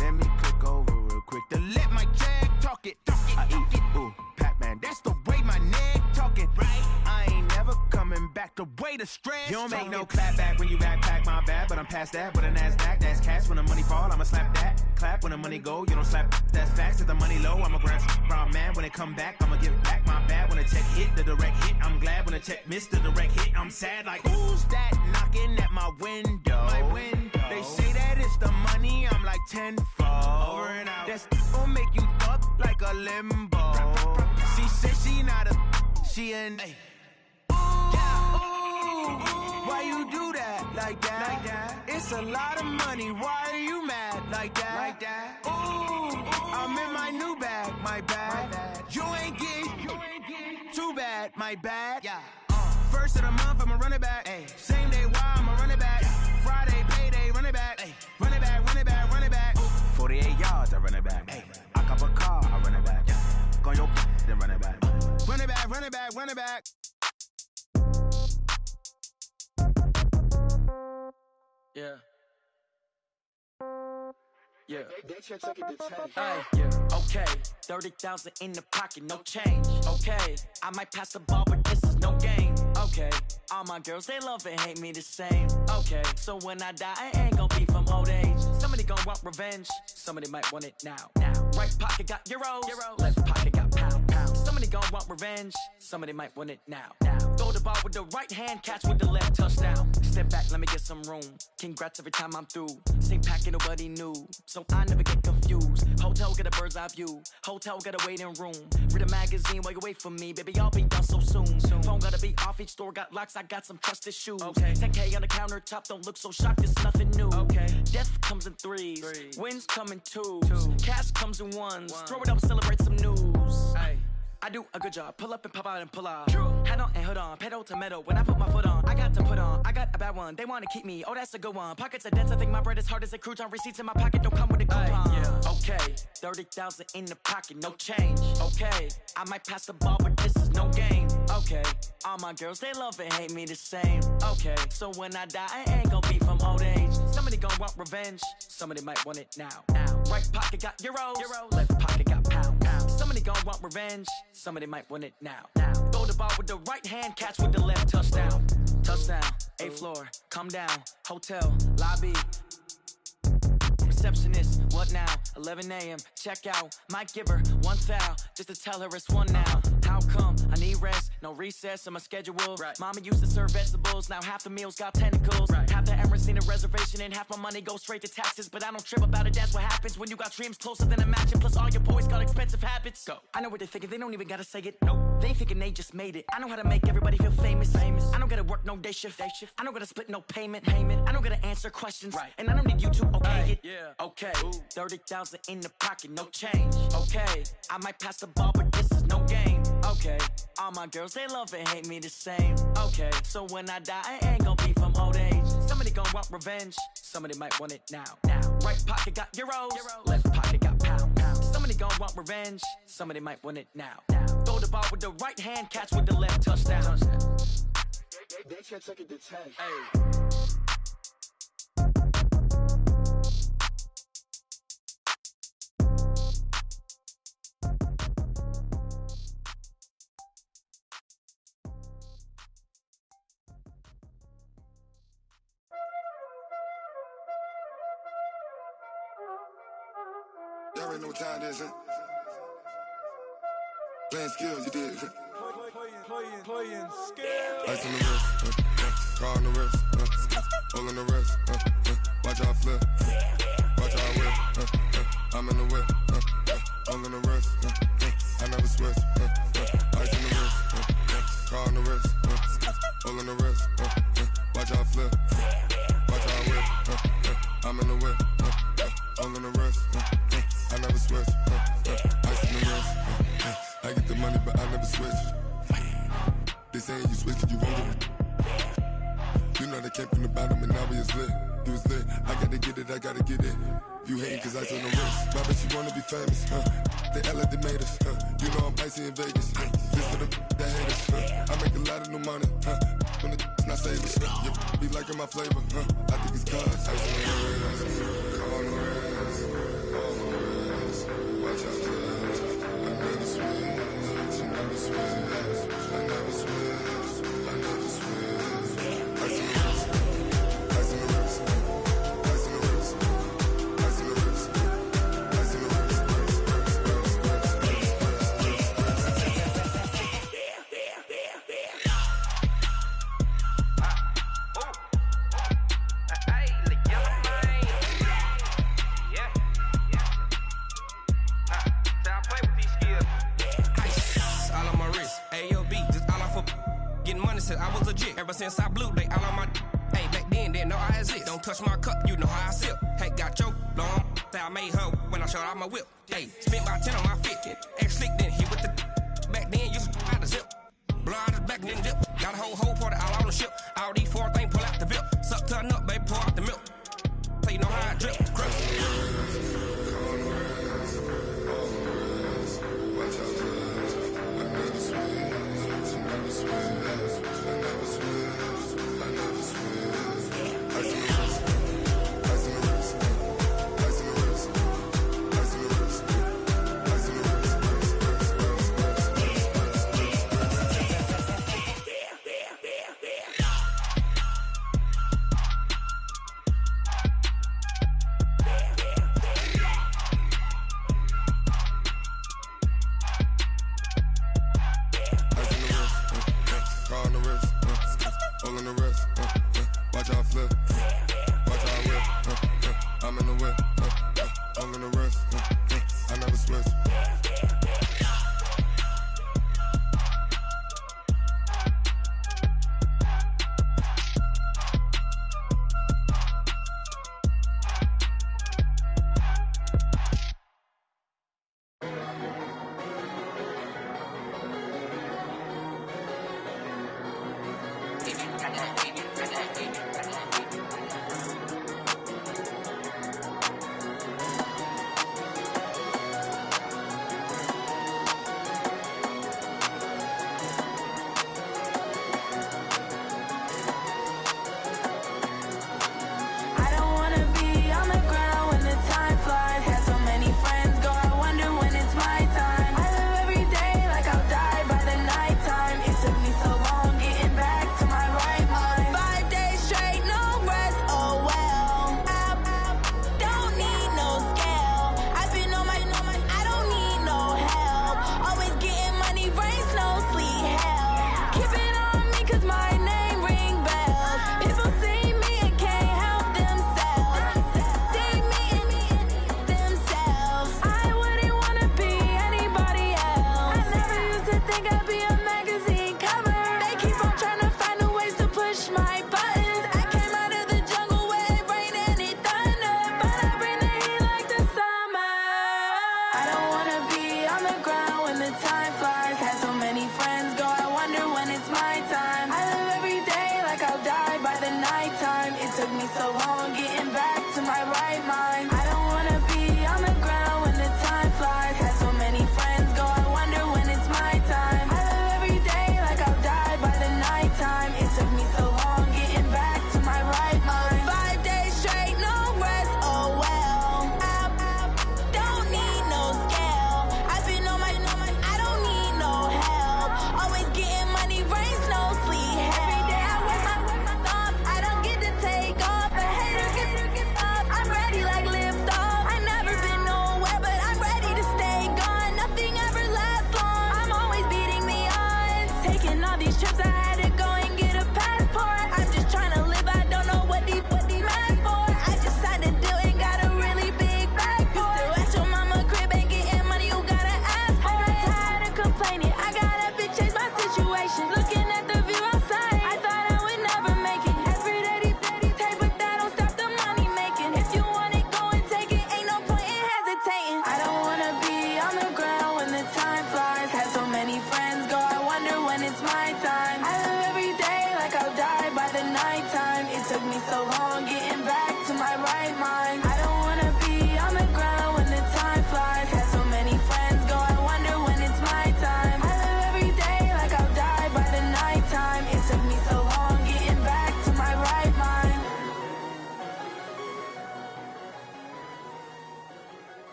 Let me click over real quick to let my check talk it. I eat, ooh, Pac-Man, that's the way my neck talking. Right? I ain't never coming back the way the stress. You don't make no clap back when you backpack, my bad, but I'm past that. With a NASDAQ, that's cash. When the money fall, I'ma slap that. Clap when the money go, you don't slap. That's facts. If the money low, I'ma grab brown man. When it come back, I'ma give back my bad. When the check hit, the direct hit, I'm glad. When the check missed the direct hit, I'm sad. Like, who's that knocking at my window? My window. They say that it's the money, I'm like tenfold. Over and out. That's gon' make you up like a limbo. She said she not a, she an. Why you do that like that? It's a lot of money. Why are you mad like that? Ooh, I'm in my new bag, my bad. You ain't get too bad, my bad. Yeah. First of the month, I'ma run it back. Ay. Same day, why I'ma run it back. Friday, payday, run it back. Ay. Run it back, run it back, run it back. 48 yards, I run it back. Ay. I cop a car, I run it back. Go your then run it back. Run it back, run it back, run it back. Yeah. Yeah. Hey, yeah. Okay. 30,000 in the pocket, no change. Okay. I might pass the ball, but this is no game. Okay. All my girls, they love and hate me the same. Okay. So when I die, I ain't gon' be from old age. Somebody gon' want revenge. Somebody might want it now. Right pocket got euros. Left pocket got pound. Somebody gon' want revenge. Somebody might want it now. Throw the ball with the right hand, catch with the left, touchdown. Step back, let me get some room. Congrats every time I'm through. Same packet, nobody knew. So I never get confused. Hotel get a bird's eye view. Hotel got a waiting room. Read a magazine while you wait for me. Baby, I'll be done so soon. Phone gotta be off, each store got locks. I got some trusted shoes. Okay. 10K on the countertop, don't look so shocked, it's nothing new. Okay. Death comes in threes. Wins come in twos. Cash comes in ones. Throw it up, celebrate some news. Ay. I do a good job. Pull up and pop out and pull out. True. Head on and hood on. Pedal to metal. When I put my foot on, I got to put on. I got a bad one. They want to keep me. Oh, that's a good one. Pockets are dense. I think my bread is hard as a crouton. Receipts in my pocket don't come with a coupon. Yeah. Okay. 30,000 in the pocket. No change. Okay. I might pass the ball, but this is no game. Okay. All my girls, they love and hate me the same. Okay. So when I die, I ain't gon' be from old age. Somebody gon' want revenge. Somebody might want it now. Right pocket got euros. Left pocket got pound. Somebody gon' want revenge. Somebody might want it now. Throw the ball with the right hand, catch with the left, touchdown. Touchdown, 8th floor, come down, hotel, lobby. Receptionist, what now? 11 a.m., check out. Might give her one foul, just to tell her it's one now. How come? I need rest, no recess in my schedule. Right. Mama used to serve vegetables, now half the meals got tentacles. Right. Half the Emirates need a reservation and half my money goes straight to taxes. But I don't trip about it, that's what happens when you got dreams closer than a match. And plus all your boys got expensive habits. Go. I know what they're thinking, they don't even gotta say it. Nope. They thinking they just made it. I know how to make everybody feel famous. I don't gotta work no day shift. I don't gotta split no payment. I don't gotta answer questions. Right. And I don't need you to okay it. Yeah. Okay. 30,000 in the pocket, no change. Okay. I might pass the ball, but this is no game. Okay. All my girls, they love and hate me the same. Okay. So when I die, I ain't gon' be from old age. Somebody gon' want revenge. Somebody might want it now. Right pocket got euros. Left pocket got pound. Somebody gon' want revenge. Somebody might want it now. Throw the ball with the right hand, catch with the left, touchdown. They can't take it to 10. Hey. Y'all already know what time it is, huh? Playing skills, you did. Playing skills. Ice on the wrist, car on the wrist, hole on the wrist, watch out flip, watch out whip, I'm in the whip, hole on the wrist, I never switch, ice on the wrist, car on the wrist, hole on the wrist, watch out flip, watch out whip, I'm in the whip, hole on the wrist. wrist, I never switch. Ice in the wrist, I get the money, but I never switch. They saying you switch, you won't get it. You know they came from the bottom and now we is lit. You was lit, I gotta get it, I gotta get it. You hating cause ice on the wrist. My bitch, you wanna be famous, They act like they made us, You know I'm icy in Vegas, This for the that hate us, I make a lot of new money, When the not savers, You be liking my flavor, I think it's cause ice on the wrist, on the wrist, on the wrist. Watch out, cuz I never switch, I never switch, I never switch, I never switch. Ice on the wrist, ice on the wrist, ice on the wrist, ice on the wrist, ice on the wrist. I was legit ever since I blew. They all on my. Hey, back then didn't know I exist. Don't touch my cup, you know how I sip. Hey, got your long. Say I made her when I showed out my whip. Hey, spent my 10 on my fit. Ex slick then hit with the. Back then used to out the zip. Blow out the back and then dip. Got a whole party all on the ship. All these 4 things pull out the VIP. Suck to a nut, baby, pour out the milk. So you know how I drip. Crip. Watch out, cuz I never switch, I never switch. I never switch, I never switch. Ice in the wrist, ice in the wrist, ice in the wrist, ice in the wrist, ice in the wrist. All in the rest, watch how I flip, watch how I whip, I'm in the whip, all in the rest, I never switch.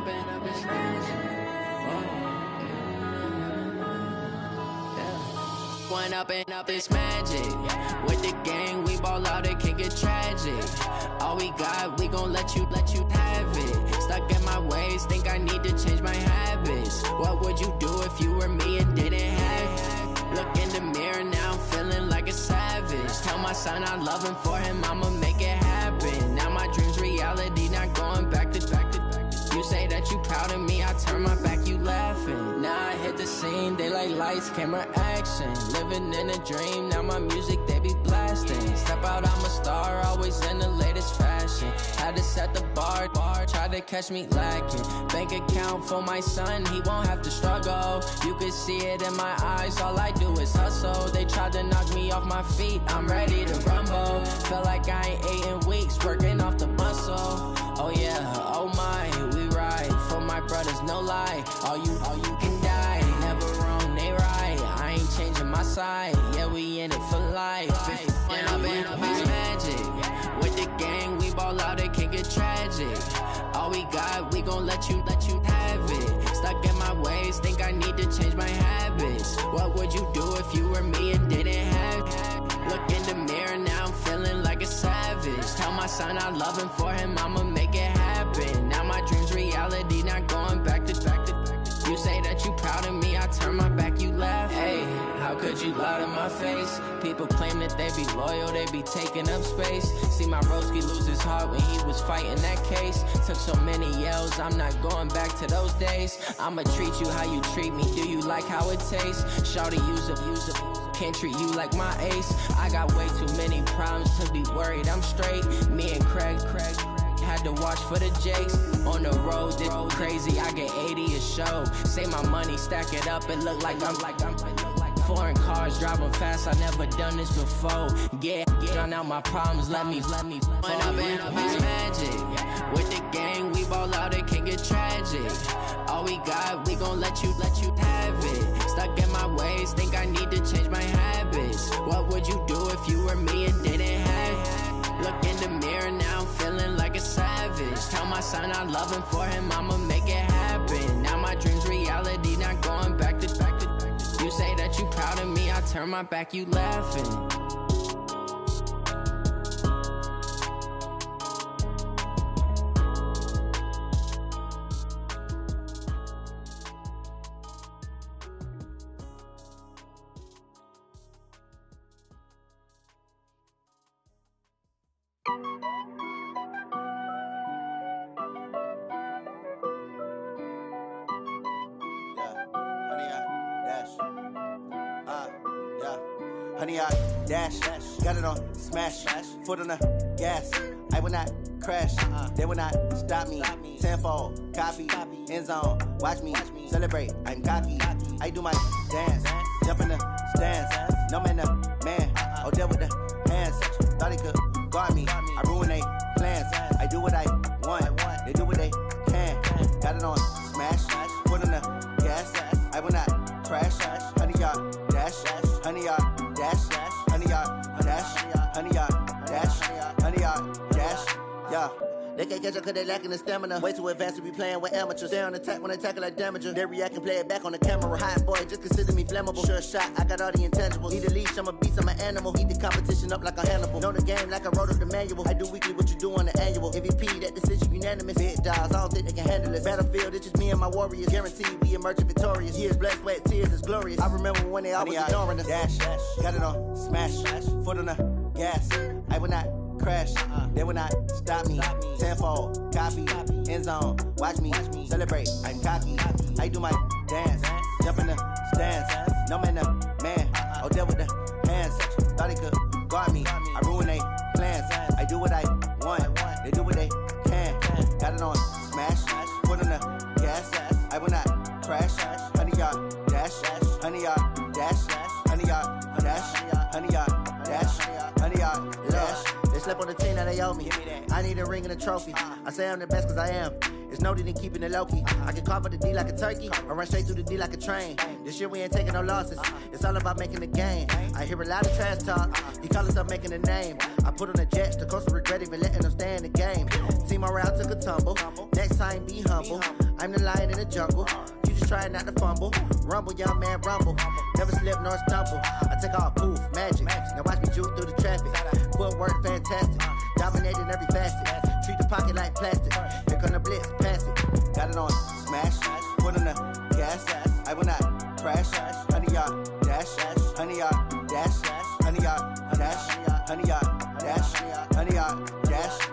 it's magic. One up and up, it's magic. With the gang, we ball out, it can get tragic. All we got, we gon' let you have it. Stuck in my ways, think I need to change my habits. What would you do if you were me and didn't have it? Look in the mirror, now I'm feeling like a savage. Tell my son I love him, for him I'ma make it happen. Now my dream's reality, not going back to. You say that you proud of me, I turn my back, you laughing. Now I hit the scene, they like lights, camera, action. Living in a dream, now my music, they be blasting. Step out, I'm a star, always in the latest fashion. Had to set the bar, try to catch me lacking. Bank account for my son, he won't have to struggle. You can see it in my eyes, all I do is hustle. They tried to knock me off my feet, I'm ready to rumble. Feel like I ain't ate in weeks, working off the muscle. Oh yeah, oh my, we ride for my brothers, no lie. All you can die, never wrong, they right. I ain't changing my side, yeah, we in it for life. When I've been up, it's magic. With the gang, we ball out, it can get tragic. All we got, we gon' let you have it. Stuck in my ways, think I need to change my habits. What would you do if you were me and didn't have it? Look in the mirror, now I'm feeling like a savage. Tell my son I love him, for him I'ma make it happen. Now my dream's reality, not going back to. You say that you proud of me, I turn my back, you laugh. Hey, how could you lie to my face? People claim that they be loyal, they be taking up space. See my broski lose his heart when he was fighting that case. Took so many yells, I'm not going back to those days. I'ma treat you how you treat me, do you like how it tastes? Shawty, use up, can't treat you like my ace. I got way too many problems to be worried, I'm straight. Me and Craig had to watch for the Jakes. On the road, this crazy, I get 80 a show. Say my money, stack it up, it look like I'm foreign cars, driving fast, I never done this before. Yeah, drown out my problems, let me When I've been up, it's magic. With the gang, we ball out, it can get tragic. All we got, we gon' let you have it. Stuck in my ways, think I need to change my habits. What would you do if you were me and didn't have it? Look in the mirror, now I'm feeling like a savage. Tell my son I love him, for him I'ma make it happen. Now my dream's reality, not going back to. You say that you proud of me, I turn my back, you laughing. Honey, I dash, got it on smash, foot on the gas. I will not crash, they will not stop me. Tenfold, copy, end zone, watch me celebrate. I'm cocky, I do my dance, jump in the stands. No man, the man, oh there with the hands. Thought he could guard me, I ruin they plans. I do what I want, they do what they can. Got it on smash, foot on the gas. I will not crash, honey, y'all dash, honey, y'all dash, honey, y'all dash, honey, y'all dash, honey, y'all dash, yeah. They can't catch up cause they lacking the stamina. Way too advanced to be playing with amateurs. Stay on attack when they tackle like damager. They react and play it back on the camera. Hot boy, just consider me flammable. Sure shot, I got all the intangibles. Need a leash, I'm a beast, I'm an animal. Eat the competition up like a Hannibal. Know the game like I wrote up the manual. I do weekly what you do on the annual. MVP, that decision unanimous. Big dogs, I don't think they can handle it. Battlefield, it's just me and my warriors. Guaranteed we emerge victorious. Years, blood, sweat, tears, is glorious. I remember when they always ignoring us. Dash, got it on smash, foot on the gas. I will not crash, they will not stop me. Tenfold, copy, end zone, watch me celebrate. I'm cocky, I do my dance, jump in the stands. No man, the man, oh there with the hands. Thought he could guard me, I ruin they plans. I do what I want, they do what they can. Got it on smash, foot on the gas. I will not crash, honey, y'all dash, honey, y'all dash, honey, y'all dash, honey, y'all dash, honey, y'all dash. They slept on the team that they owe me. I need a ring and a trophy. I say I'm the best cause I am. It's no need in keeping it low-key. I can carve up the D like a turkey or run straight through the D like a train. This year we ain't taking no losses. It's all about making the game. I hear a lot of trash talk. He call himself making a name. I put on the Jets. The coach will regret even letting them stay in the game. Team morale took a tumble. Next time be humble. I'm the lion in the jungle. You just trying not to fumble. Rumble, young man, rumble. Never slip nor stumble. I take off, poof, magic. Now watch me juke through the traffic. Footwork fantastic. Dominating every facet. Treat the pocket like plastic. Here come the blitz, pass it. Got it on smash. Put on the gas. I will not crash. Honey, y'all dash. Honey, y'all dash. Honey, y'all dash. Honey, y'all dash. Honey, y'all dash.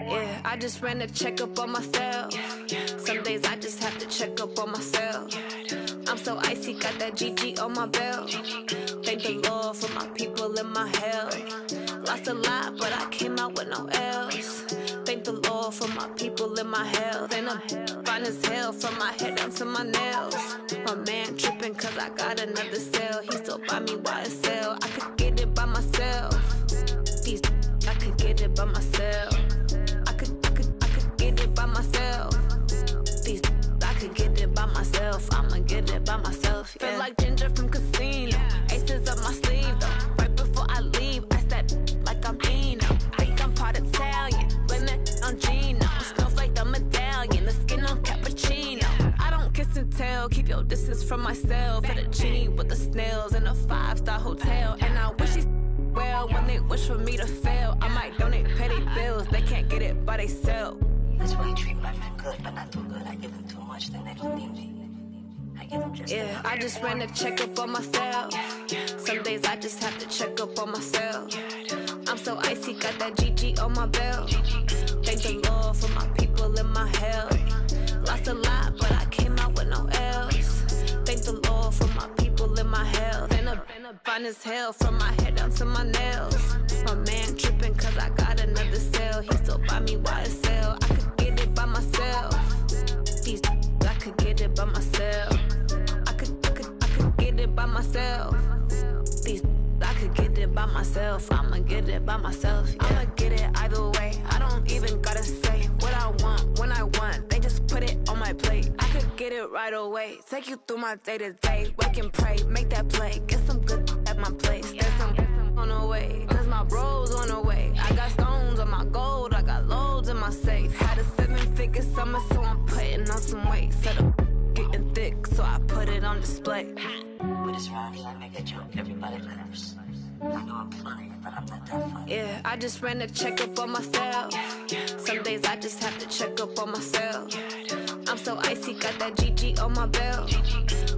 Yeah, I just ran a checkup on myself. Some days I just have to check up on myself. I'm so icy, got that GG on my belt. Thank the Lord for my people in my health. Lost a lot, but I came out with no L's. Thank the Lord for my people in my health. And I'm fine as hell from my head down to my nails. My man tripping cause I got another cell. He still buy me YSL. I could get it by myself. These I could get it by myself. I could get it by myself. These I could get it by myself. I'ma get it by myself. Yeah. Feel like Ginger from Casino. Aces up my sleeve though. Right before I leave, I step like I'm Eno. Think I'm part Italian. Blame that on Gino. Smells like the medallion. The skin on cappuccino. I don't kiss and tell. Keep your distance from myself. Fettuccine with the snails in a 5-star hotel. And I wish he's well when they wish for me to fail. I might donate petty bills. They can't get it by themselves. That's why you treat my men good, but not too good. I give them too much, then they don't need me. I give them just yeah, I just ran a checkup on myself. Some days I just have to check up on myself. I'm so icy, got that GG on my belt. Thank the Lord for my people in my health. Lost a lot, but I came out with no L's. Thank the Lord for my people in my health. And I'm fine as hell from my head down to my nails. My man tripping cause I got another cell. He still buy me YSL. I could get it by myself. These I could get it by myself. I could get it by myself. These I could get it by myself. I'ma get it by myself. Yeah. I'ma get it either way. I don't even gotta say what I want when I want. They just put it on my plate. I could get it right away. Take you through my day to day. Wake and pray, make that play. Get some good at my place. There's some on the way. Cause my bro's on the way. I got stones on my gold. I got loads in my safe. Had a 7-figure summer, so I'm putting on some weight. Set up getting thick, so I put it on display. With this round, I make a joke. Everybody laughs. I know I'm funny, but I'm not that funny. Yeah, I just ran a checkup on myself. Some days I just have to check up on myself. I'm so icy, got that GG on my belt.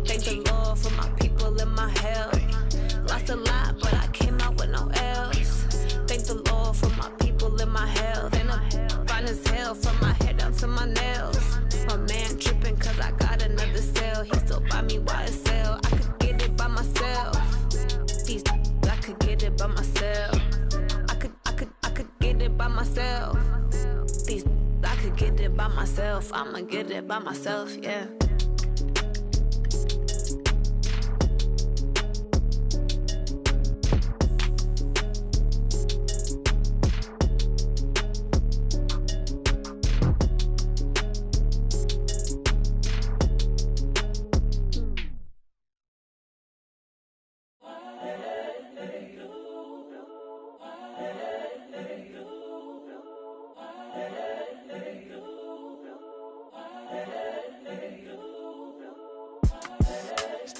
Thank the Lord for my people in my health. Lost a lot, but I came out with no L's. Thank the Lord for my people in my health. And I'm fine as hell from my head down to my nails. My man tripping cause I got another cell. He still buy me YSL. I could get it by myself. These I could get it by myself. I could get it by myself. These I could get it by myself. I'ma get it by myself, yeah.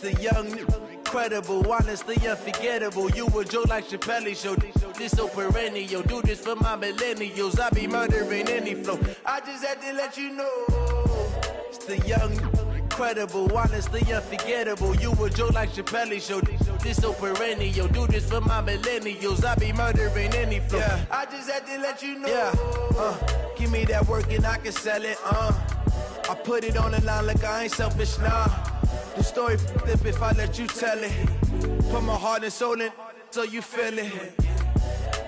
The young, incredible, honestly unforgettable. You a joke like Chappelle show. This so perennial. Do this for my millennials. I be murdering any flow. I just had to let you know. It's the young, incredible, honestly unforgettable. You a joke like Chappelle show. This so perennial. Do this for my millennials. I be murdering any flow. Yeah. I just had to let you know. Yeah. Give me that work and I can sell it. I put it on the line like I ain't selfish, nah. The story flip if I let you tell it. Put my heart and soul in so you feel it.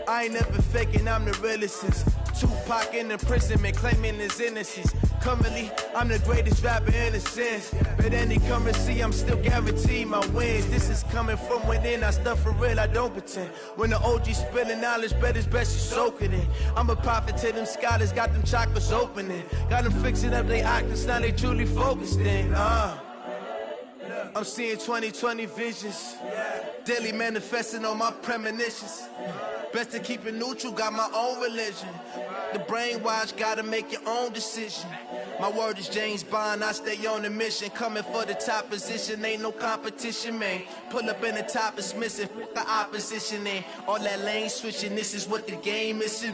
I ain't never faking, I'm the realest since Tupac in imprisonment claiming his innocence. Currently, I'm the greatest rapper in a sense. But any currency, I'm still guaranteed my wins. This is coming from within, I stuff for real, I don't pretend. When the OG spilling knowledge, bet it's best you soak it in. I'm a prophet to them scholars, got them chakras opening. Got them fixing up they octaves, now they truly focused in. I'm seeing 2020 visions. Daily manifesting on my premonitions. Best to keep it neutral, got my own religion. The brainwash, gotta make your own decision. My word is James Bond, I stay on the mission. Coming for the top position, ain't no competition, man. Pull up in the top, it's missing, the opposition ain't. All that lane switching, this is what the game is.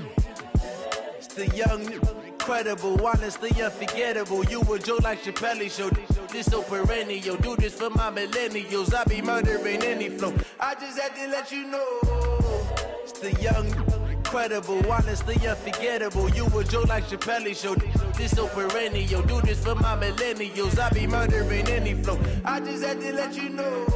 It's the young, incredible, honestly unforgettable. You a Joe like Chappelle show. This so perennial, do this for my millennials. I be murdering any flow. I just had to let you know. It's the young, incredible, honestly unforgettable. You a Joe like Chappelle show. This so perennial, do this for my millennials. I be murdering any flow. I just had to let you know.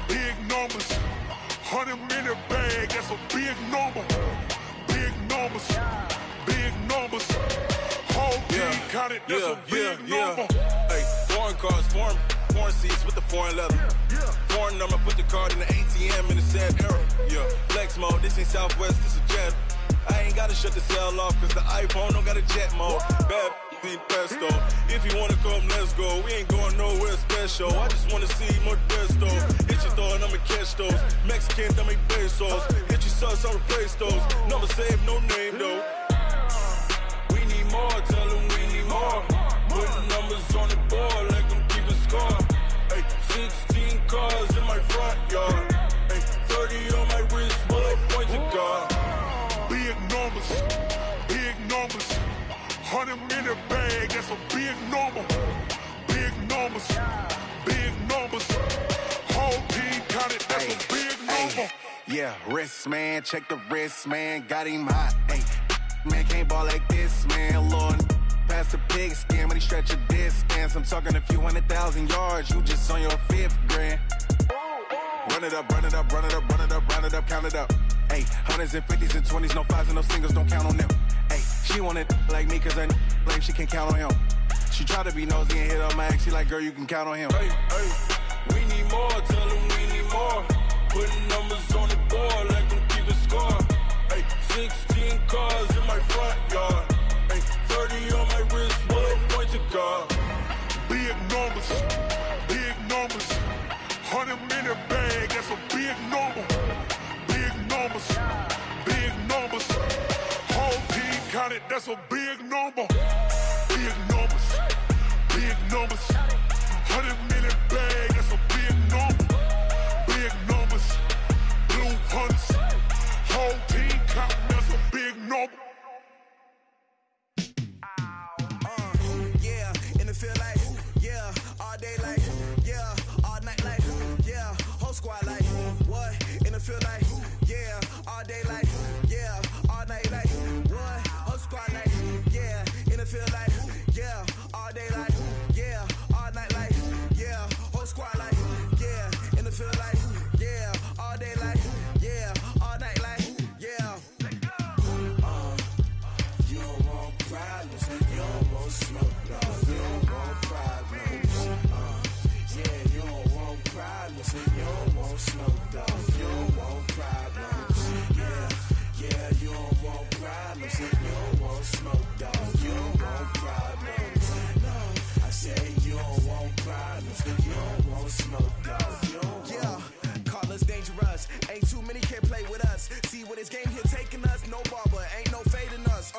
Big numbers, 100-minute bag, that's a big number. Big numbers, whole team counted, that's a big number. Hey, foreign cars, foreign seats with the foreign leather. Foreign number, put the card in the ATM in the sad era. Yeah, flex mode, this ain't Southwest, this a jet. I ain't gotta shut the cell off, cause the iPhone don't got a jet mode. Bad pesto. If you wanna come, let's go. We ain't going nowhere special. I just wanna see more desto. Hit your thought, I'ma catch those. Mexican, I'ma make pesos. Hit your sus, I'll replace those. Number saved, no name though. We need more, tell them we need more. Putting numbers on the board, like them keeping score. Hey, 16 cars in my front yard. Hey, 30 on my wrist, while I point to God. Big numbers, 100-minute bag, that's a big number. Big numbers, whole team counted, that's a big number. Yeah, wrist man, check the wrist man, got him hot. Ay, man can't ball like this, man. Lord, past the pig skin, but he stretch a distance. I'm talking a few 100,000 yards, you just on your 5th grand. Run it up, count it up. Ay, 100s and 50s and 20s, no 5s and no singles, don't count on them. Ay, she want it like me, cause her like she can count on him. She try to be nosy and hit on my ex, she like, girl, you can count on him. Hey, we need more, tell them we need more. Putting numbers on the board, like them keeping score. Hey, 16 cars in my front yard. Hey, 30 on my wrist, while I point to God. Big numbers, 100-minute bag, that's a big number. Big numbers, whole team counted, that's a big number. Big numbers, 100-minute bag, that's a big number. Big numbers, blue hunts, whole team counting, that's a big number. Yeah, in the field like, yeah, all day like, yeah, all night like, yeah, whole squad like, what? In the field like, yeah, all day like, yeah, all night like, what? Whole squad like, yeah, in the field like, yeah, all day like, yeah, all night like, yeah, whole squad like, yeah, in the field like, yeah, all day like, yeah, all night like, yeah. You don't want problems, you don't want smoke, no. You don't want problems, yeah, you don't want problems, you don't want smoke, dog. You don't want problems, yeah, you don't want problems, you don't want smoke, dog. You don't want problems, no. I said you don't want problems, you don't want smoke, dog. You don't want. Yeah, call us dangerous. Ain't too many can play with us. See what this game here taking us? No barber, ain't no fading us.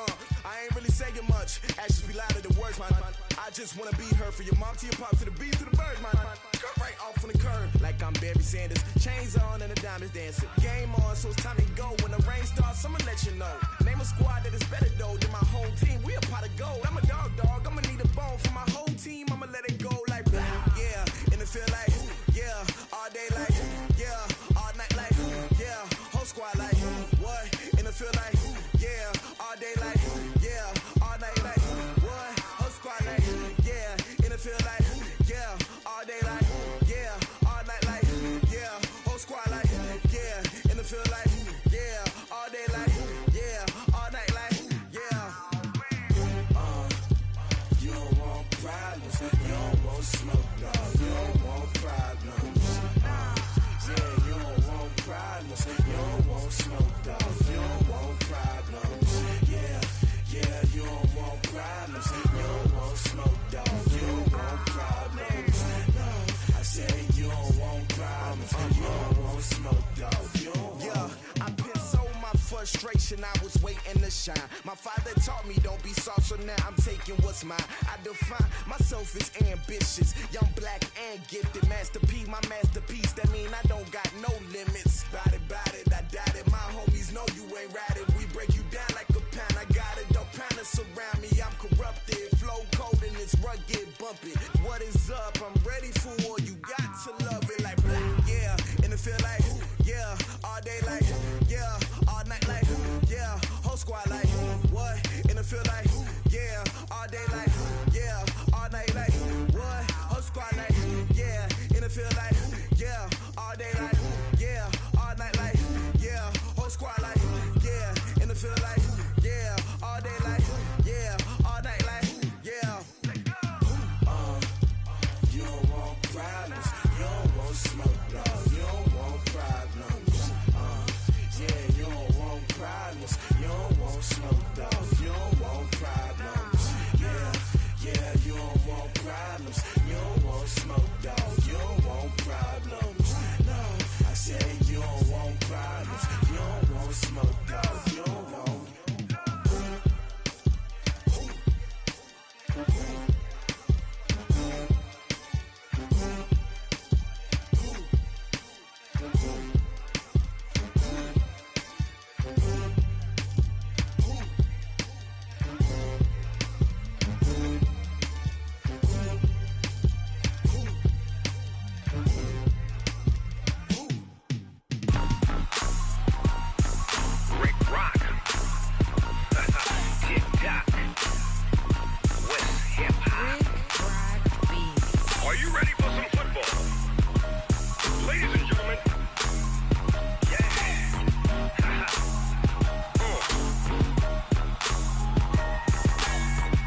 I ain't really saying much. Actions be louder than words, man. I just wanna be heard for your mom to your pop to the beat to the birds, man. Cut right off on the curb like I'm Barry Sanders. Chains on and the diamonds dancing. Game on, so it's time to go. When the rain starts, I'ma let you know. Name a squad that is better though than my home team. We a pot of gold. I'm a dog. I'ma need a bone for my whole team. I'ma let it go like blah. Yeah, and it feel like yeah, all day like yeah, all night like yeah, whole squad like what? And it feel like yeah, all day like yeah, all night like what? Whole squad like yeah, and it feel like yeah, all day like yeah, all night like yeah, whole squad like yeah, and it feel like yeah, all day like yeah, all night like yeah. You don't want problems, you don't want smoke, dog. You don't want problems. Yeah, you don't want problems, you don't want smoke, dog. You don't want problems. Yeah, you don't want problems, you don't want smoke, dog. You don't want problems. No, I said you don't want problems, you don't want smoke, dog. You don't want. I pissed so my frustration, I was waiting to shine. My father taught me don't be soft, so now I'm taking what's mine. I define myself as ambitious, young, black, and gifted. Master P, my masterpiece, that mean I don't got no limits. Bout it, I doubt it. My homies know you ain't ratted. We break you down like a pound. I got it, don't pound us around me. I'm corrupted, flow cold and it's rugged, bumpy. What is up? I'm ready for war. You got to love it like blah, yeah, and it feel like yeah, all day like yeah, all night like yeah, whole squad like what? And it feel like yeah, all day like yeah, all night like what? Whole squad like yeah, and it feel like yeah, all day like yeah, all night like yeah, whole squad like yeah, and it feel like yeah, all day like yeah, all night like yeah. You don't want problems, you don't want smoke, dog. You don't want problems. Yeah, you don't want problems, you don't want smoke, dog. You don't want problems. Yeah, you don't want problems, you don't want smoke, dog. You don't want problems. No, I said you don't want problems, you don't want smoke, dog. You don't want. Rick Rock. TikTok. West hip hop. Are you ready for some football? Ladies and gentlemen.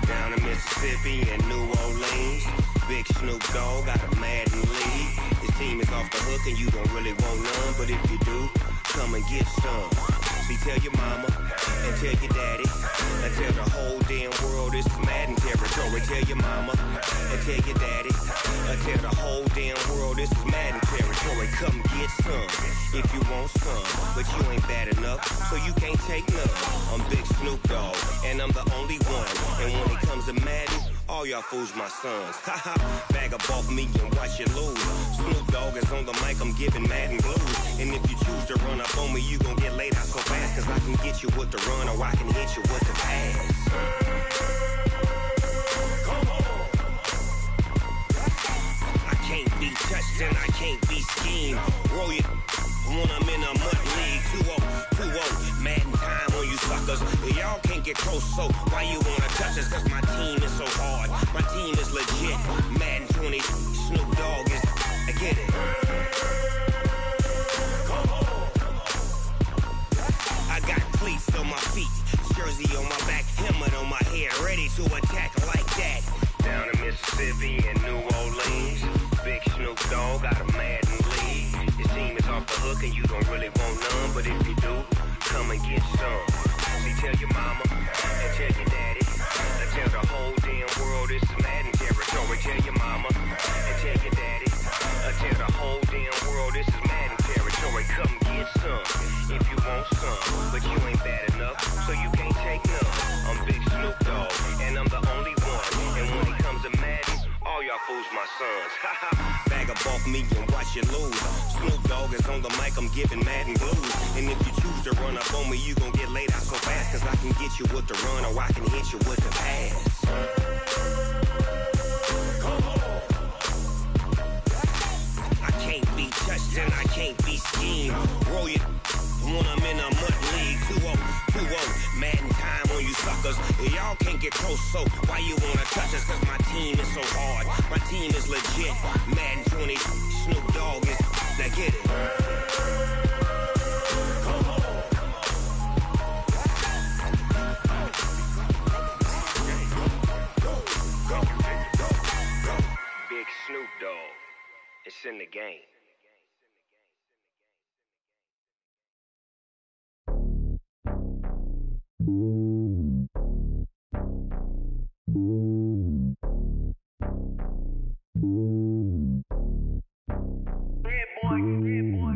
Down in Mississippi and New Orleans, Big Snoop Dogg got a Madden league. His team is off the hook and you don't really want none, but if you do, come and get some. See, tell your mama and tell your daddy and tell the whole damn world this is Madden territory. Tell your mama and tell your daddy and tell the whole damn world this is Madden territory. Come get some if you want some, but you ain't bad enough, so you can't take none. I'm Big Snoop Dogg and I'm the only one, and when it comes to Madden, all y'all fools my sons. Haha, bag up off me and watch you lose. Snoop Dogg is on the mic, I'm giving Madden blues. And if you choose to run up on me, you gon' get laid out so fast, cause I can get you with the run or I can hit you with the pass. I can't be touched and I can't be schemed. Roll you when I'm in a mud league. 2-0, Madden time on you suckers. Y'all can't get close, so why you wanna touch us? Cause my team is so hard, my team is legit. Madden 20, Snoop Dogg is, I get it. I got cleats on my feet, jersey on my back, helmet on my head, ready to attack like that. Down in Mississippi and New Orleans, Big Snoop Dogg got a Madden league. His team is off the hook and you don't really want none, but if you do, come and get some. See, tell your mama and tell your daddy and tell the whole damn world this is Madden territory. Tell your mama and tell your daddy and tell the whole damn world this is Madden territory. Come get some if you want some, but you ain't bad enough, so you can't take none. I'm Big Snoop Dogg and I'm the only one, and when it comes to Madden, all y'all fools my sons. Haha, bag of up off me and watch you lose. Snoop Dogg is on the mic, I'm giving Madden blues. And if you choose to run up on me, you gon' get laid out so fast. Cause I can get you with the run or I can hit you with the pass. I can't be touched and I can't be schemed. Roll you when I'm in a mud league. 2-0, Madden time on you suckers. Y'all can't get close, so why you wanna touch us? Cause my team is so hard, my team is legit. Madden 20, Snoop Dogg is, now get it. Big Snoop Dogg, it's in the game.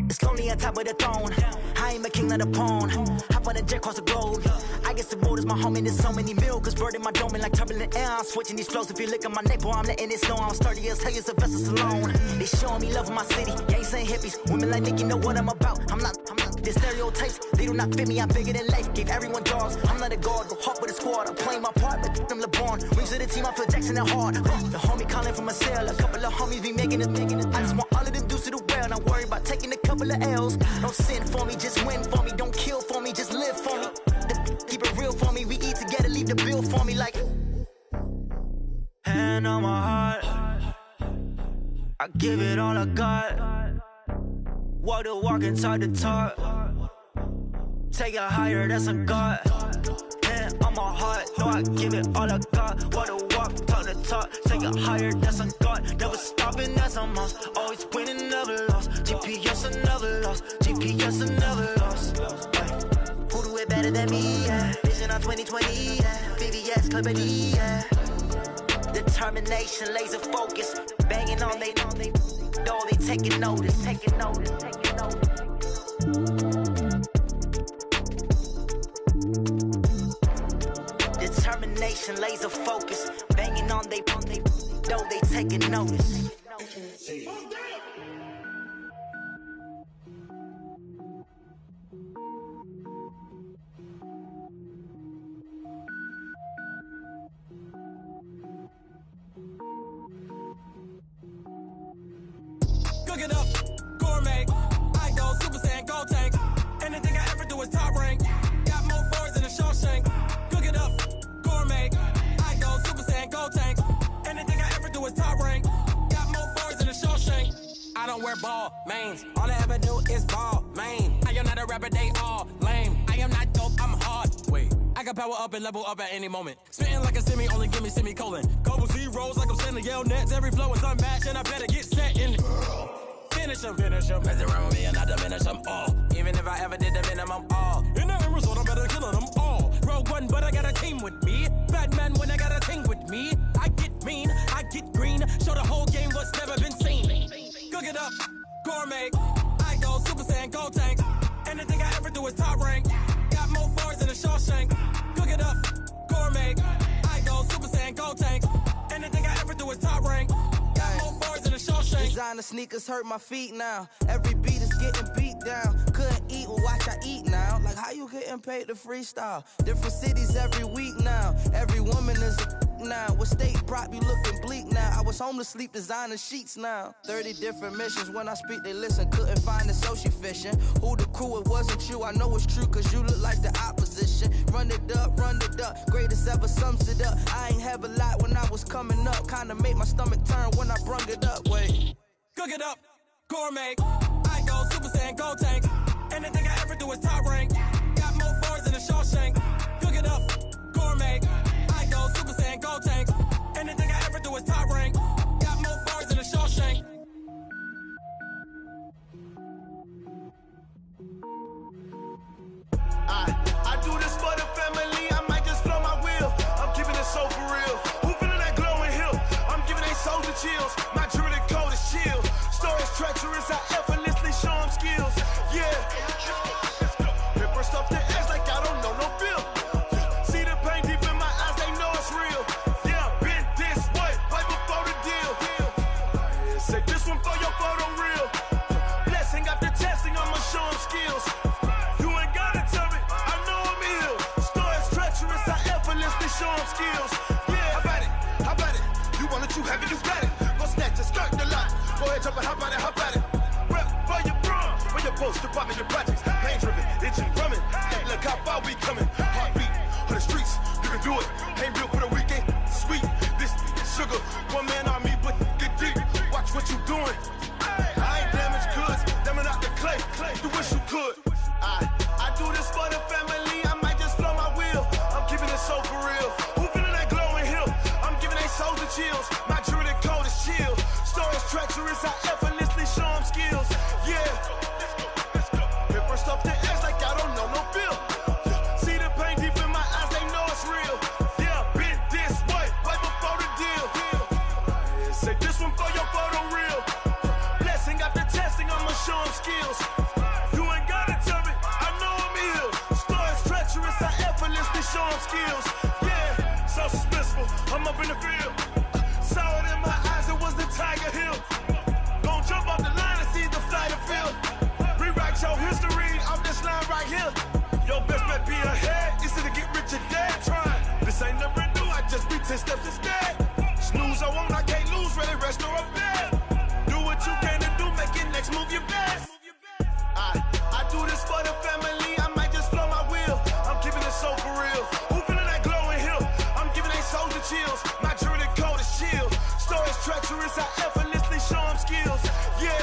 It's lonely on top of the throne. I ain't a king of the pawn. Hop on a jet across the globe. I guess the world is my home and there's so many milkers bird in my dome and like turbulent air. I'm switching these flows. If you look at my neck, boy, I'm letting it snow. I'm sturdy as hell as a vessel alone. They showing me love in my city. Gangs ain't hippies. Women like Nicki know what I'm about. I'm not. The stereotypes, they do not fit me. I'm bigger than life. Gave everyone dogs. I'm not a guard. Go hard with a squad. I'm playing my part, but them LeBron. Rings to the team. I feel Jackson and hard. The homie calling from a cell. A couple of homies be making it. I just want all of them dudes to do well. Not worry about taking a couple of L's. Don't sin for me, just win for me. Don't kill for me, just live for me. Keep it real for me. We eat together, leave the bill for me like. Hand on my heart, I give it all I got. Walk the walk and talk the talk. Take it higher, that's a God. Hand on my heart, no, I give it all I got. Walk the walk, talk the talk. Take it higher, that's a God. Never stopping, that's a must. Always winning, never lost. GPS, I never lost. GPS, I never lost. Who do it better than me? Yeah. Vision on 2020, yeah. VVS, Clippity, yeah. Determination, laser focus. Banging on they know they taking notice. Determination, laser focus. Banging on they know they taking notice. Cook it up, gourmet. I go Super Saiyan, gold tank. Anything I ever do is top rank. Got more boys than a Shawshank. Cook it up, gourmet. I go Super Saiyan, gold tank. Anything I ever do is top rank. Got more boys than a Shawshank. I don't wear ball mains. All I ever do is ball main. I am not a rapper, they all lame. I am not dope, I'm hard. Wait, I can power up and level up at any moment. Spitting like a semi, only give me semicolon. Couple zeros like I'm sending yell nets. Every flow is unmatched and I better get set in. Finish them. Mess around with me and I diminish them all. Even if I ever did the minimum all. In the end result, I'm better killing them all. Rogue One, but I got a team with me. Batman when I got a thing with me. I get mean, I get green. Show the whole game what's never been seen. Cook it up, gourmet. I go Super Saiyan, gold tank. Anything I ever do is top rank. Got more boys than a Shawshank. Cook it up, gourmet. I go Super Saiyan, gold tank. Anything I ever do is top rank. Got more boys than a Shawshank. Designer sneakers hurt my feet now. Every beat is getting beat down. Couldn't eat, well watch I eat now. Like how you getting paid to freestyle? Different cities every week now. Every woman is a now. With state prop, you looking bleak now. I was home to sleep, designer sheets now. 30 different missions. When I speak, they listen. Couldn't find it, so she fishing. Who the crew, it wasn't you. I know it's true, cause you look like the opposition. Run it up. Greatest ever sums it up. I ain't have a lot when I was coming up. Kinda made my stomach turn when I brung it up. Wait. Cook it up, gourmet. I go Super Saiyan, gold tank. Anything I ever do is top rank. Got more boys than a Shawshank. Cook it up, gourmet. I go Super Saiyan, gold tank. Anything I ever do is top rank. Got more boys than a Shawshank. I do this for the family. I might just blow my wheel. I'm keeping it so for real. Who feeling that glowing hill? I'm giving they soldier chills. My jewelry code is chill. Stories treacherous. I effortlessly show them skills. Yeah. skills. Yeah, how about it? You want it, you have it, you got it. Go snatch a skirt the lot. Go ahead, jump and hop at it. Rep for your brum, where your post, department, your projects. Pain driven, itching, drumming. Hey, look how far we coming. Heartbeat on the streets, you can do it. Ain't built for the weekend, sweet. This sugar, one man army, but get deep. Watch what you doing. I ain't damaged goods, damn out the clay. You wish you could. I do this for the family. I might just blow my wheel. I'm keeping it so for real. Who feeling that glowing hill? I'm giving they souls the chills. My jewelry code is chill. Stories treacherous, I effortlessly show them skills. Yeah. Hit first off the edge like I don't know no feel. See the pain deep in my eyes, they know it's real. Yeah, been this way, right before the deal. Say this one for your photo reel. Blessing after testing, I'ma show them skills. You ain't gotta tell me, I know I'm ill. Stories treacherous, I effortlessly show them skills. Yeah, so suspenseful, I'm up in the field. Saw it in my eyes, it was the Tiger Hill. Gon' jump off the line and see the flight of field. Rewrite your history, I'm this line right here. Your best bet be ahead, easy to get rich or dead. Trying, this ain't never new, I just be 10 steps instead. Snooze I won't, I can't lose, ready, rest or a bed. Do what you can to do, make it next move your best. I do this for the family, I might just blow my wheel. I'm keeping it so for real. Who feeling that glowing hill? I'm giving they souls the chills. My jewelry code is chill. Stories treacherous, I effortlessly show them skills. Yeah.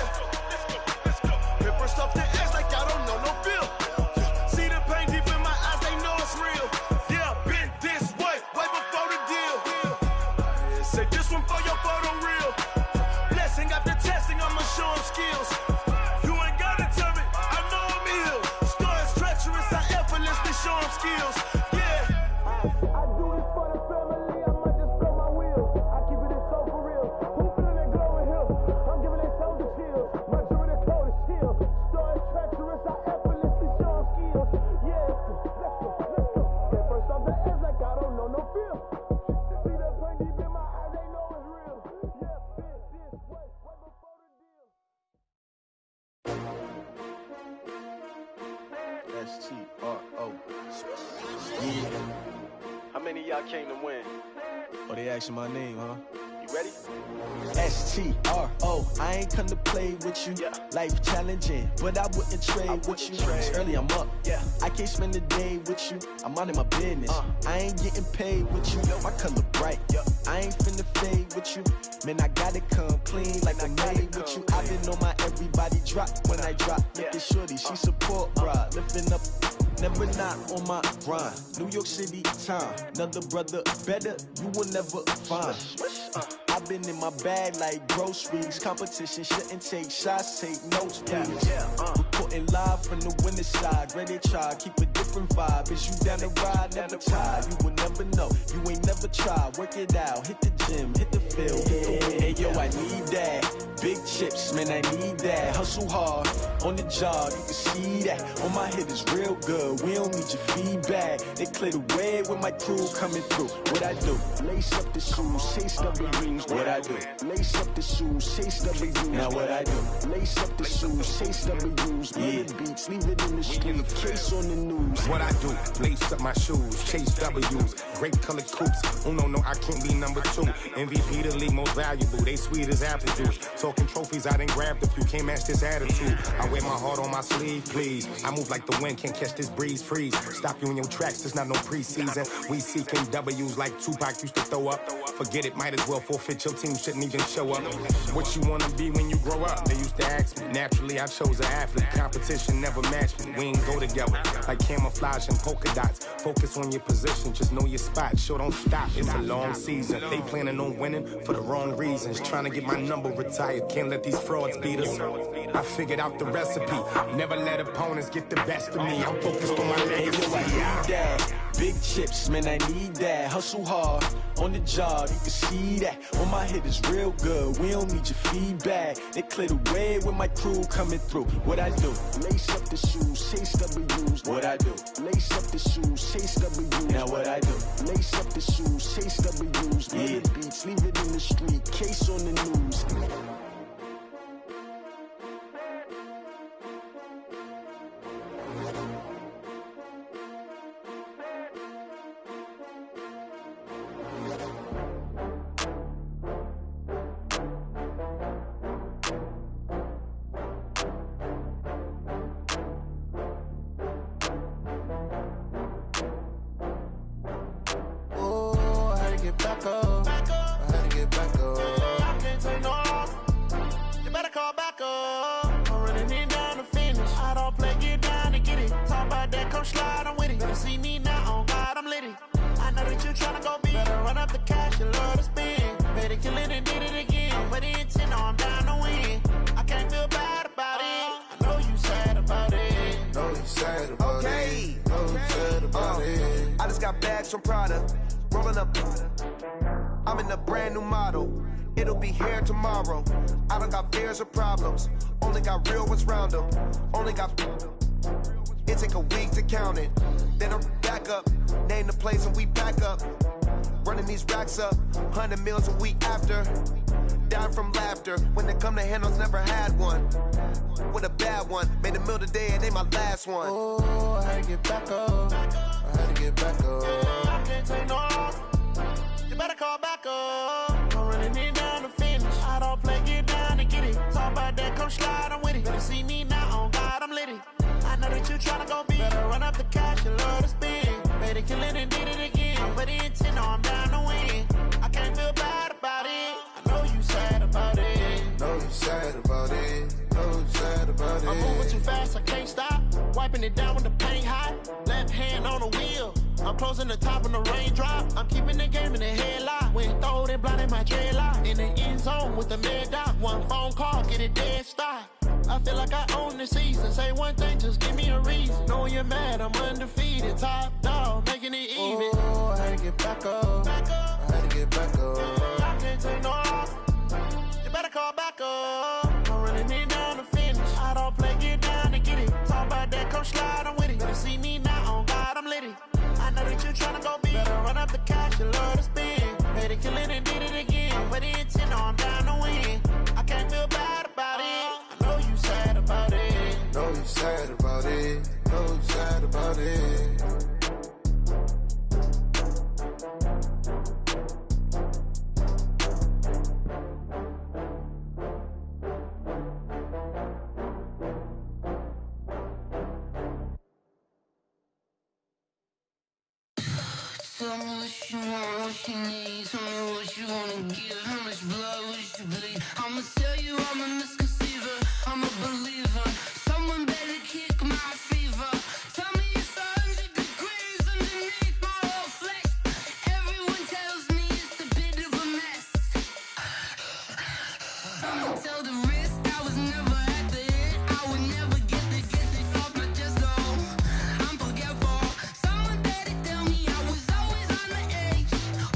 Hit first off the edge like I don't know no feel. See the pain deep in my eyes, they know it's real. Yeah, been this way, way before the deal. Say this one for your photo reel. Blessing after testing, I'ma show them skills. You ain't gotta tell me, I know I'm ill. Stories treacherous, I effortlessly show them skills. Yeah. I do this for the family, I might just blow my wheel. I keep it so for real. Who feeling that glowing hill? I'm giving they souls the chills. My jewelry code is chill. Stories treacherous, I effortlessly show them skills. Yeah, let's go. Get first off the edge like I don't know no feel. See that pain deep in my eyes, they know it's real. Yeah, been this way, way before the deal. S-T-R-O. Yeah. How many of y'all came to win? Oh, they asking my name, huh? You ready? S-T-R-O. I ain't come to play with you. Yeah. Life challenging, but I wouldn't trade with you. It's early, I'm up. Yeah. I can't spend the day with you. I'm minding my business. I ain't getting paid with you. My color bright. I ain't finna fade with you. Man, I gotta come clean like I'm made with you. I've been on my everybody drop when I drop. Look at shorty, she support ride. Lifting up, never not on my grind. New York City time. Another brother better, you will never find. I've been in my bag like groceries. Competition shouldn't take shots, take notes, please. Reporting live from the winter side. Ready to try, keep a different vibe. Is you down the ride, never tired. You will never know, you ain't never tried. Work it out, hit the gym, hit the field. Hey yo, I need that. Big chips, man, I need that. Hustle hard, on the job, you can see that. On my head is real good, we don't need your feedback. They clear the way with my crew coming through. What I do? Lace up the shoes, chase W's. What I do? Lace up the shoes, chase W's. Now what I do? Lace up the shoes, chase W's. Yeah. Beats, leave it in the street, case on the news. What I do? Lace up my shoes, chase W's. Great colored coops. Oh no, I can't be number 2. MVP the league most valuable. They sweet as apple juice. Talking trophies, I didn't grab the few. Can't match this attitude. I wear my heart on my sleeve, please. I move like the wind, can't catch this breeze, freeze. Stop you in your tracks, there's not no preseason. We seeking W's like Tupac used to throw up. Forget it, might as well forfeit. Your team shouldn't even show up. What you wanna be when you grow up? They used to ask me. Naturally, I chose an athlete. Competition never matched me. We ain't go together like camouflage and polka dots. Focus on your position, just know your spot. Sure, don't stop. It's a long season. They planning on winning for the wrong reasons. Trying to get my number retired. Can't let these frauds beat us. I figured out the recipe. Never let opponents get the best of me. I'm focused on my legacy. I need that. Big chips, man, I need that. Hustle hard, on the job, you can see that. On my head is real good, we don't need your feedback. They clear the way with my crew coming through. What I do? Lace up the shoes, chase W's. What I do? Lace up the shoes, chase W's. Now what I do? Lace up the shoes, chase W's. Yeah. Beats, leave it in the street, case on the news. know that you tryna go big. Better run up the cash, you love to spend. Better kill it and did it again. But the intent, no, I'm down to win. I can't feel bad about it. I know you sad about it. Know you sad about it. Know you sad about it. I just got bags from Prada. Rolling up. I'm in a brand new model. It'll be here tomorrow. I don't got fears or problems. Only got real ones round them. Only got. It take a week to count it. Then I'm back up. Name the place and we back up. Running these racks up. 100 meals a week after. Down from laughter. When they come to handles, never had one. With a bad one. Made a meal today and they my last one. Oh, I had to get back up. I had to get back up. I can't take no off. You better call back up. I'm running it down to finish. I don't play, get down to get it. Talk about that, come slide, I'm with it. Better see me now, on God, I'm litty. I know that you tryna go big. Better run up the cash, you love to spend. Better kill it and did it again. But the intent, no, I'm down to win. I can't feel bad about it. I know you sad about it. Know you sad about it. Know you sad about it. I'm moving too fast, I can't stop. Wiping it down when the paint hot. Left hand on the wheel. I'm closing the top when the raindrop. I'm keeping the game in the headlock. When throwed and blinded my dreadlock. In the end zone with the mad dot. One phone call, get it dead stop. I feel like I own the season. Say one thing, just give me a reason. Knowing you're mad, I'm undefeated. Top dog, making it even. Oh, I had to get back up. I had to get back up. I can't take no off. You better call back up. I'm running it down to finish. I don't play, get down to get it. Talk about that, come slide, I'm with it. Better see me now, on God, I'm litty. I know that you tryna go big. Better run up the cash, you love to spend. Better kill it and did it again. But the intent, no, I'm down to win. I can't feel bad about it. I know you sad about it. Know you sad about it. Know you sad about it. Tell me what you want, what you need. Tell me what you wanna give. How much blood would you bleed? I'ma tell you I'm a misconceiver. I'm a believer. Someone better kick my fever. Tell me it's 100 degrees underneath my whole flesh. Everyone tells me it's a bit of a mess. I'ma tell the risk I was never at the end. I would never get the off my chest though. I'm forgetful. Someone better tell me I was always on the edge.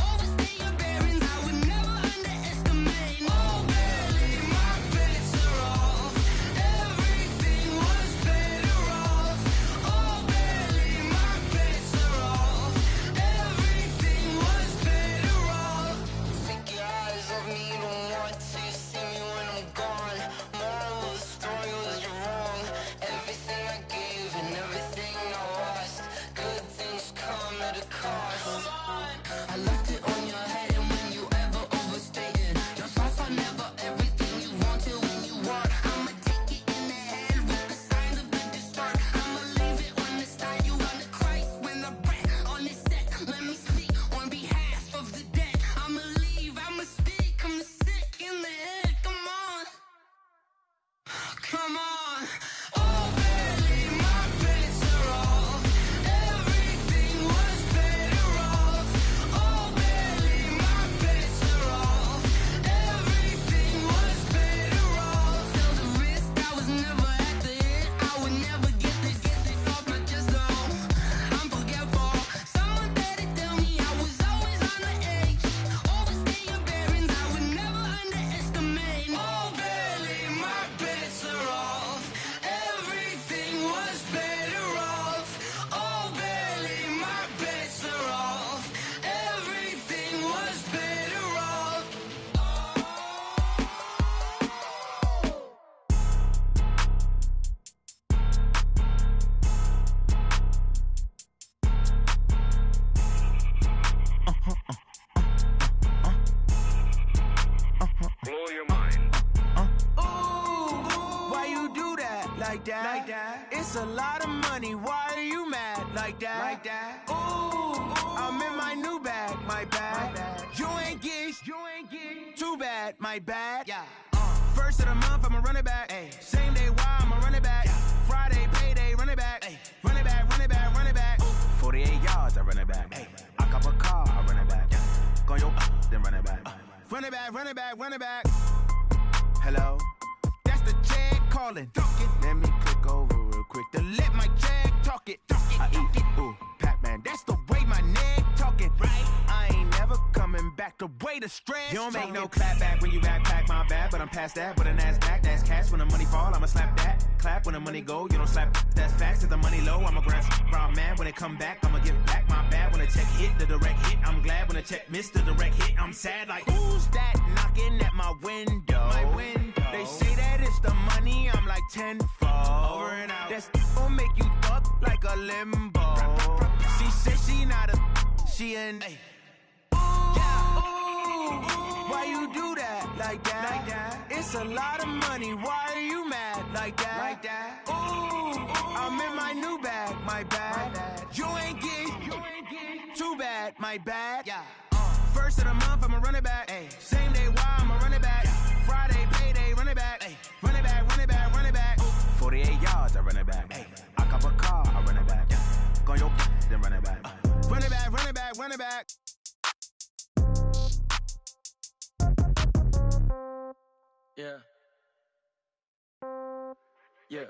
Overstay your bearings, I would never underestimate. Oh, barely, my bets are off. Everything was better off. Oh, barely, my bets are off. Everything was better off. Take your eyes off me, don't want to see me when I'm gone. Moral of the story was you're wrong. Everything I gave and everything I lost. Good things come at a cost. I left it on your head, and when you ever overstay it, your thoughts are never everything you want till when you want. I'ma take it in the head with the signs of the distort. I'ma leave it on the side. You on the Christ when the breath on the set. Let me speak on behalf of the dead. I'ma leave, I'ma speak. I'm the sick in the head. Come on, come on. Oh, barely, my bets are off. Everything was better off. Oh, barely, my bets are off. Everything was better off. Tell the risk I was never at the end. I would never get this off my chest though. I'm forgetful. Someone better tell me I was always on the edge. Overstay your bearings, I would never underestimate. Oh, barely, my bets are off. Everything was better off. Oh, barely, my bets are off. Everything was better off. Blow your mind. Why you do that? Like that? Like that? It's a lot of money. Why are you mad? Like that? Like that? Ooh, I'm in my new bag. My bad. You ain't get. Too bad. My bad. Yeah. First of the month, I'ma run it back. Ay. Same day, why I'ma run it back. Yeah. Friday, payday, run it back. Ay. Run it back, run it back, run it back. Ooh. 48 yards, I run it back. Ay. I cop a car, I run it back. Go yo, then run it back. Run it back, run it back, run it back. Hello? That's the jag calling. Let me click over real quick to let my jag talk it. I eat it, ooh, Pac-Man. That's the way my neck talking. Right? I ain't never coming back the way the stress. You don't make no clap back when you backpack, my bad, but I'm past that. With a NASDAQ, that's cash. When the money fall, I'ma slap that. Clap when the money go, you don't slap. That's facts. If the money low, I'ma grab round man. When it come back, I'ma give back my bad. When the check hit, the direct hit. I'm glad when the check missed the direct hit. I'm sad like, who's that knocking at my window? My window. They say that it's the money, I'm like tenfold. Over and out. That's gon' make you up like a limbo. She said she not a, she an. Ooh, why you do that like that? Like that? It's a lot of money. Why are you mad like that? Like that? Ooh, I'm in my new bag, my bad. You ain't get too bad, my bad. Yeah. First of the month, I'ma run it back. Ay. Same day, why I'ma run it back. Friday, payday, run it back. Ay. Run it back, run it back, run it back. 48 yards, I run it back. Ay. I cop a car, I run it back. Go yo, then run it back. Run it back, run it back, run it back. Yeah. Yeah.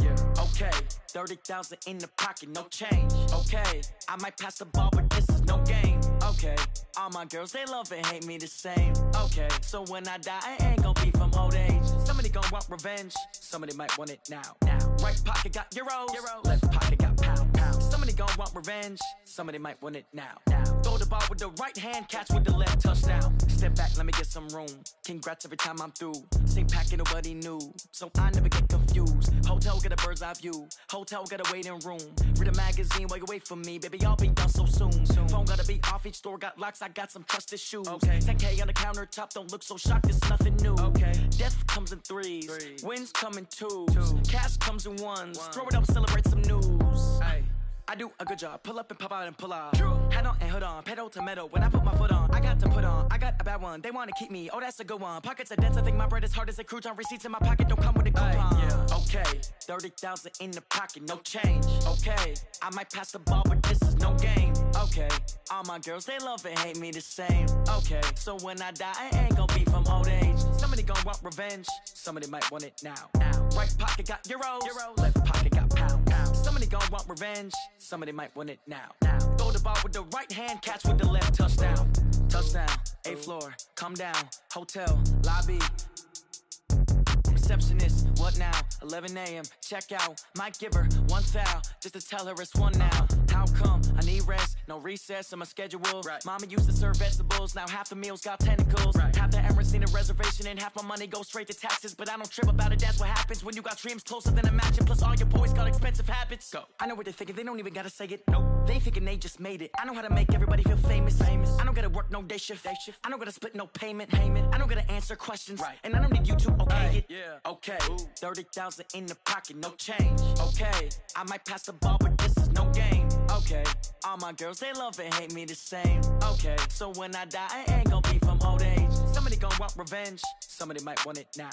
Yeah. Okay. 30,000 in the pocket, no change. Okay. I might pass the ball, but this is no game. Okay. All my girls, they love and hate me the same. Okay. So when I die, I ain't gon' be from old age. Somebody gon' want revenge. Somebody might want it now. Right pocket got euros. Left pocket got pound. Somebody gon' want revenge. Somebody might want it now. Throw the ball with the right hand, catch with the left, touchdown. Step back, let me get some room. Congrats every time I'm through. Same packet, nobody knew. So I never get confused. Hotel get a bird's eye view. Hotel got a waiting room. Read a magazine while you wait for me. Baby, I'll be done so soon. Phone gotta be off, each store got locks. I got some trusted shoes. Okay. 10K on the countertop, don't look so shocked, it's nothing new. Okay. Death comes in threes. Wins come in twos. Cash comes in ones. Throw it up, celebrate some news. Ay. I do a good job, pull up and pop out and pull off. Head on and hood on, pedal to metal. When I put my foot on, I got to put on. I got a bad one, they wanna keep me. Oh, that's a good one. Pockets are dense, I think my bread is hard as a crouton. Receipts in my pocket don't come with a coupon. Yeah. Okay, 30,000 in the pocket, no change. Okay, I might pass the ball, but this is no game. Okay, all my girls, they love and hate me the same. Okay, so when I die, I ain't gon' be from old age. Somebody gon' want revenge. Somebody might want it now. Right pocket got euros. Left pocket got pound. Somebody gon' want revenge. Somebody might want it now. Throw the ball with the right hand, catch with the left, touchdown. Touchdown, 8th floor, come down, hotel, lobby. Receptionist, what now? 11 a.m., check out. Might give her one foul, just to tell her it's one now. How come? I need rest, no recess in my schedule. Right. Mama used to serve vegetables, now half the meals got tentacles. Right. Half the Emirates need a reservation and half my money goes straight to taxes. But I don't trip about it, that's what happens when you got dreams closer than a match. And plus all your boys got expensive habits. Go. I know what they're thinking, they don't even gotta say it. Nope. They thinking they just made it. I know how to make everybody feel famous. I don't gotta work no day shift. I don't gotta split no payment. I don't gotta answer questions. Right. And I don't need you to okay it. Yeah. Okay, 30,000 in the pocket, no change. Okay, I might pass the ball, but this is no game. Okay, all my girls, they love and hate me the same. Okay, so when I die, I ain't gon' be from old age. Somebody gon' want revenge. Somebody might want it now.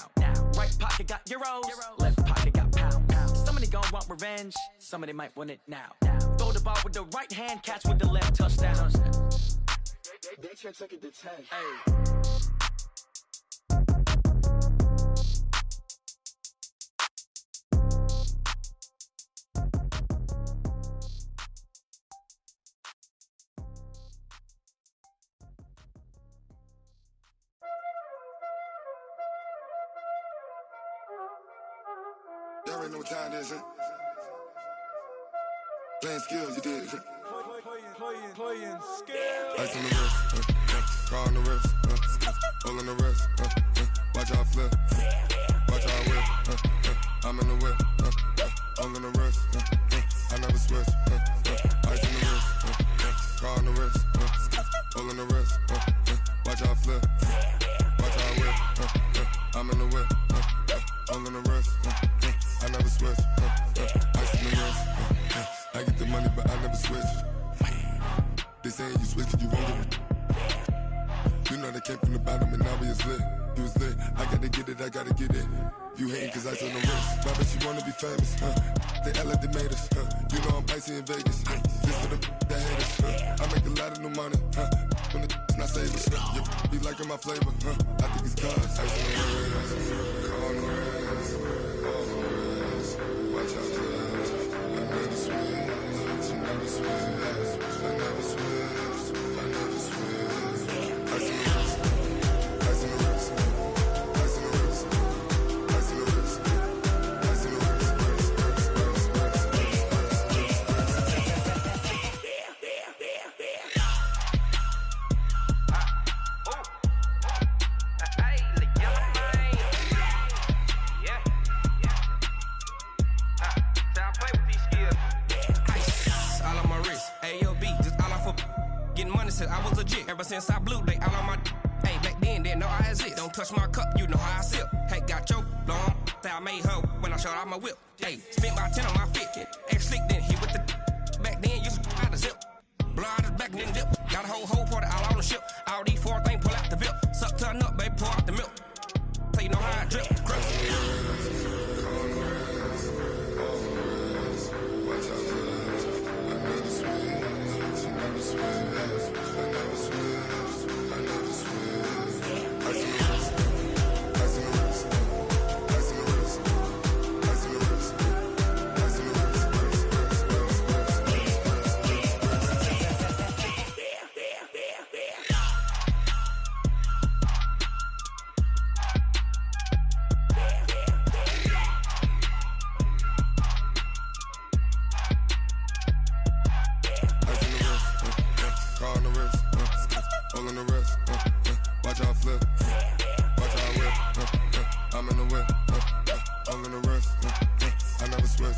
Right pocket got euros. Left pocket got pound. Somebody gon' want revenge. Somebody might want it now. Throw the ball with the right hand, catch with the left, touchdown. They can't take it to 10. Hey. Y'all already know what time it is, huh? Playing skills, you did. Playing skills. Ice on the wrist, car on the wrist, hole in the wrist, watch how I flip, watch how I whip, I'm in the whip, hole in the wrist, I never switch, ice on the wrist, car on the wrist, hole in the wrist, watch how I flip, watch how I whip, I'm in the whip, hole in the wrist, I never switch, ice on the wrist, I get the money but I never switch. They saying you switch 'cause you won't get it. You know they came from the bottom and now we is lit. You was lit, I gotta get it, I gotta get it. You hating 'cause ice on the wrist. Why bet you wanna be famous, They act like they made us, You know I'm icy in Vegas, This for the that hate us, money, when the not savers, be liking my flavor, I think it's cause. Ice on the wrist, on the wrist, on the wrist. Watch out, cuz I never switch, I never switch, I never switch, I never switch. Ice on the wrist, ice on the wrist, ice on the wrist, ice on the wrist, ice on the wrist. I was legit ever since I blew they all on my hey back then didn't know I exist. Don't touch my cup, you know how I sip. Hey, got your long that I made her when I showed out my whip. Hey, spent about 10 on my fit. Ex slick then hit with the back then used to out the zip. Blow out his back then dip. Got a whole party all on the ship. All these four things pull out the VIP. Suck turn up, baby, pour out the milk. So you know how I drip. Watch out, I never switch, I never switch.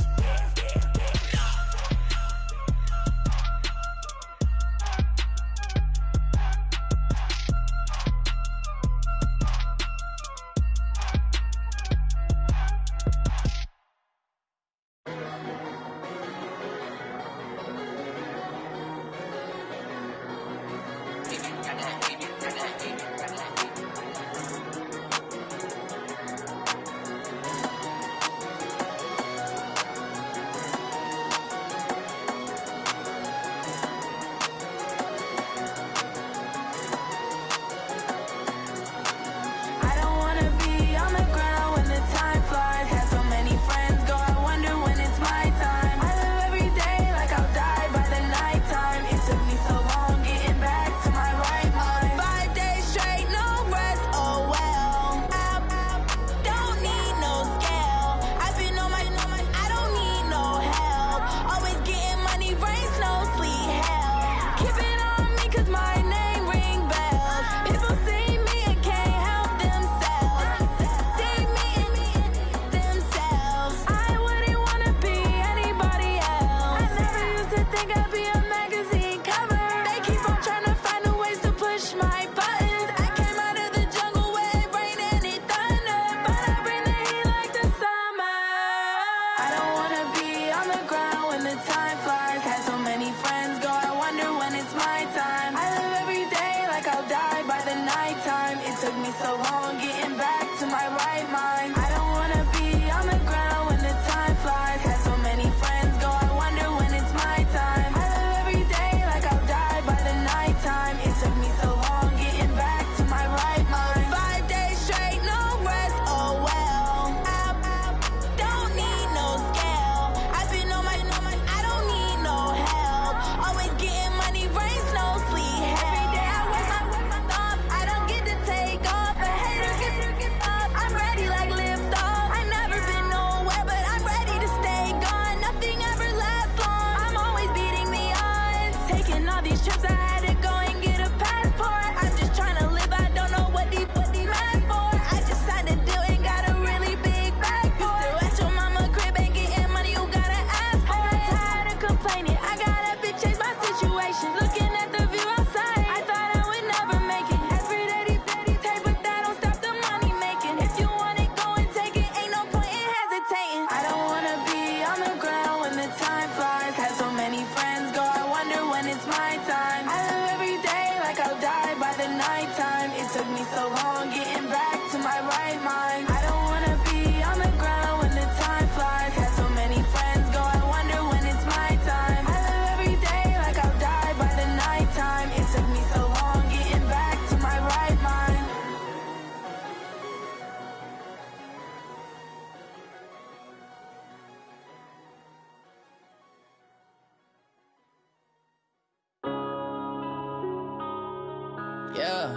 Yeah.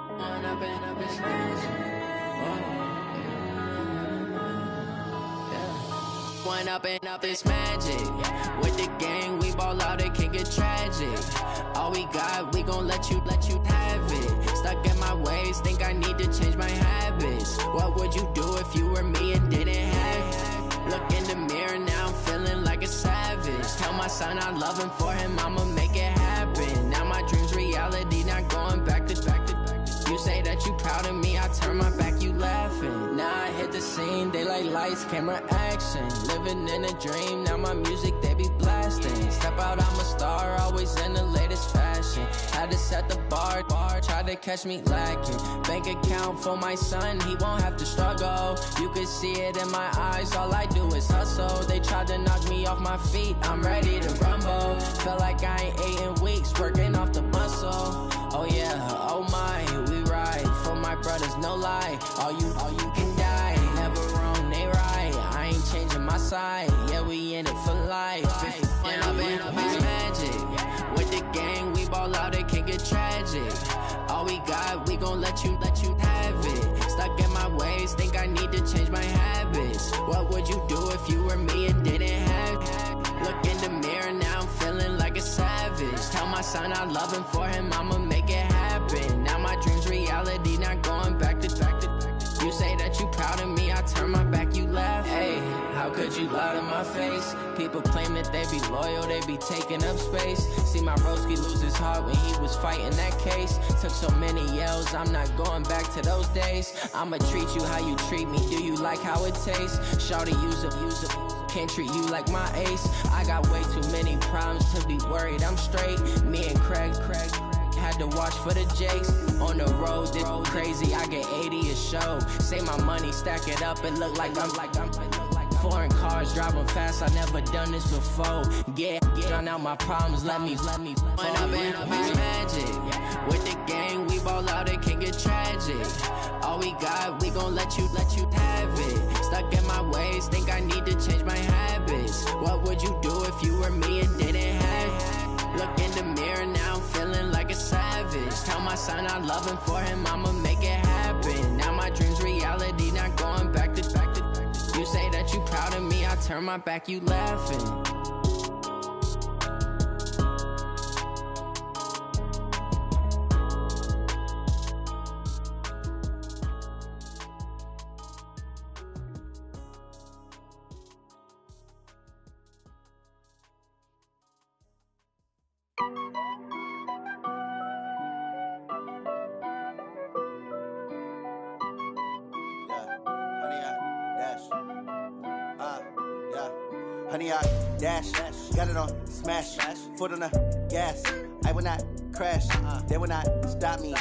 One up and up is magic. With the gang, we ball out, it can get tragic. All we got, we gon' let you have it. Stuck in my ways, think I need to change my habits. What would you do if you were me and didn't have it? Look in the mirror, now I'm feeling like a savage. Tell my son I love him, for him I'ma make it happen. Now my dream's reality, not going back to. You say that you proud of me, I turn my back, you laughing. Now I hit the scene, they like lights, camera, action. Living in a dream, now my music, they be blasting. Step out, I'm a star, always in the latest fashion. Had to set the bar, try to catch me lacking. Bank account for my son, he won't have to struggle. You could see it in my eyes, all I do is hustle. They tried to knock me off my feet, I'm ready to rumble. Feel like I ain't ate in weeks, working off the muscle. Oh yeah, oh my, we ride for my brothers, no lie. All you can die, never wrong, they right. I ain't changing my side, yeah, we in it for life. When up is magic. With the gang, we ball out, it can get tragic. All we got, we gon' let you have it. Stuck in my ways, think I need to change my habits. What would you do if you were me and didn't have it? Look in the mirror, now I'm feeling like a savage. Tell my son I love him, for him I'ma make it happen. Now my dream's reality, not going back to. You say that you proud of me, I turn my back, you laugh. Hey, how could you lie to my face? People claim that they be loyal, they be taking up space. See my broski lose his heart when he was fighting that case. Took so many yells, I'm not going back to those days. I'ma treat you how you treat me, do you like how it tastes? Shawty, use it. Can't treat you like my ace. I got way too many problems to be worried, I'm straight. Me and Craig had to watch for the Jakes. On the road, this crazy, I get 80 a show. Say my money, stack it up, it look like I'm foreign cars, driving fast, I never done this before. Get drown out my problems, let me When up is magic. With the gang, we ball out, it can get tragic. All we got, we gon' let you have it. Stuck in my ways, think I need to change my habits. What would you do if you were me and didn't have it? Look in the mirror, now I'm feeling like a savage. Tell my son I love him, for him I'ma make it happen. Now my dream's reality, not going back to. You say that you proud of me, I turn my back, you laughing. Honey, I dash, got it on smash, foot on the gas. I will not crash, they will not stop me.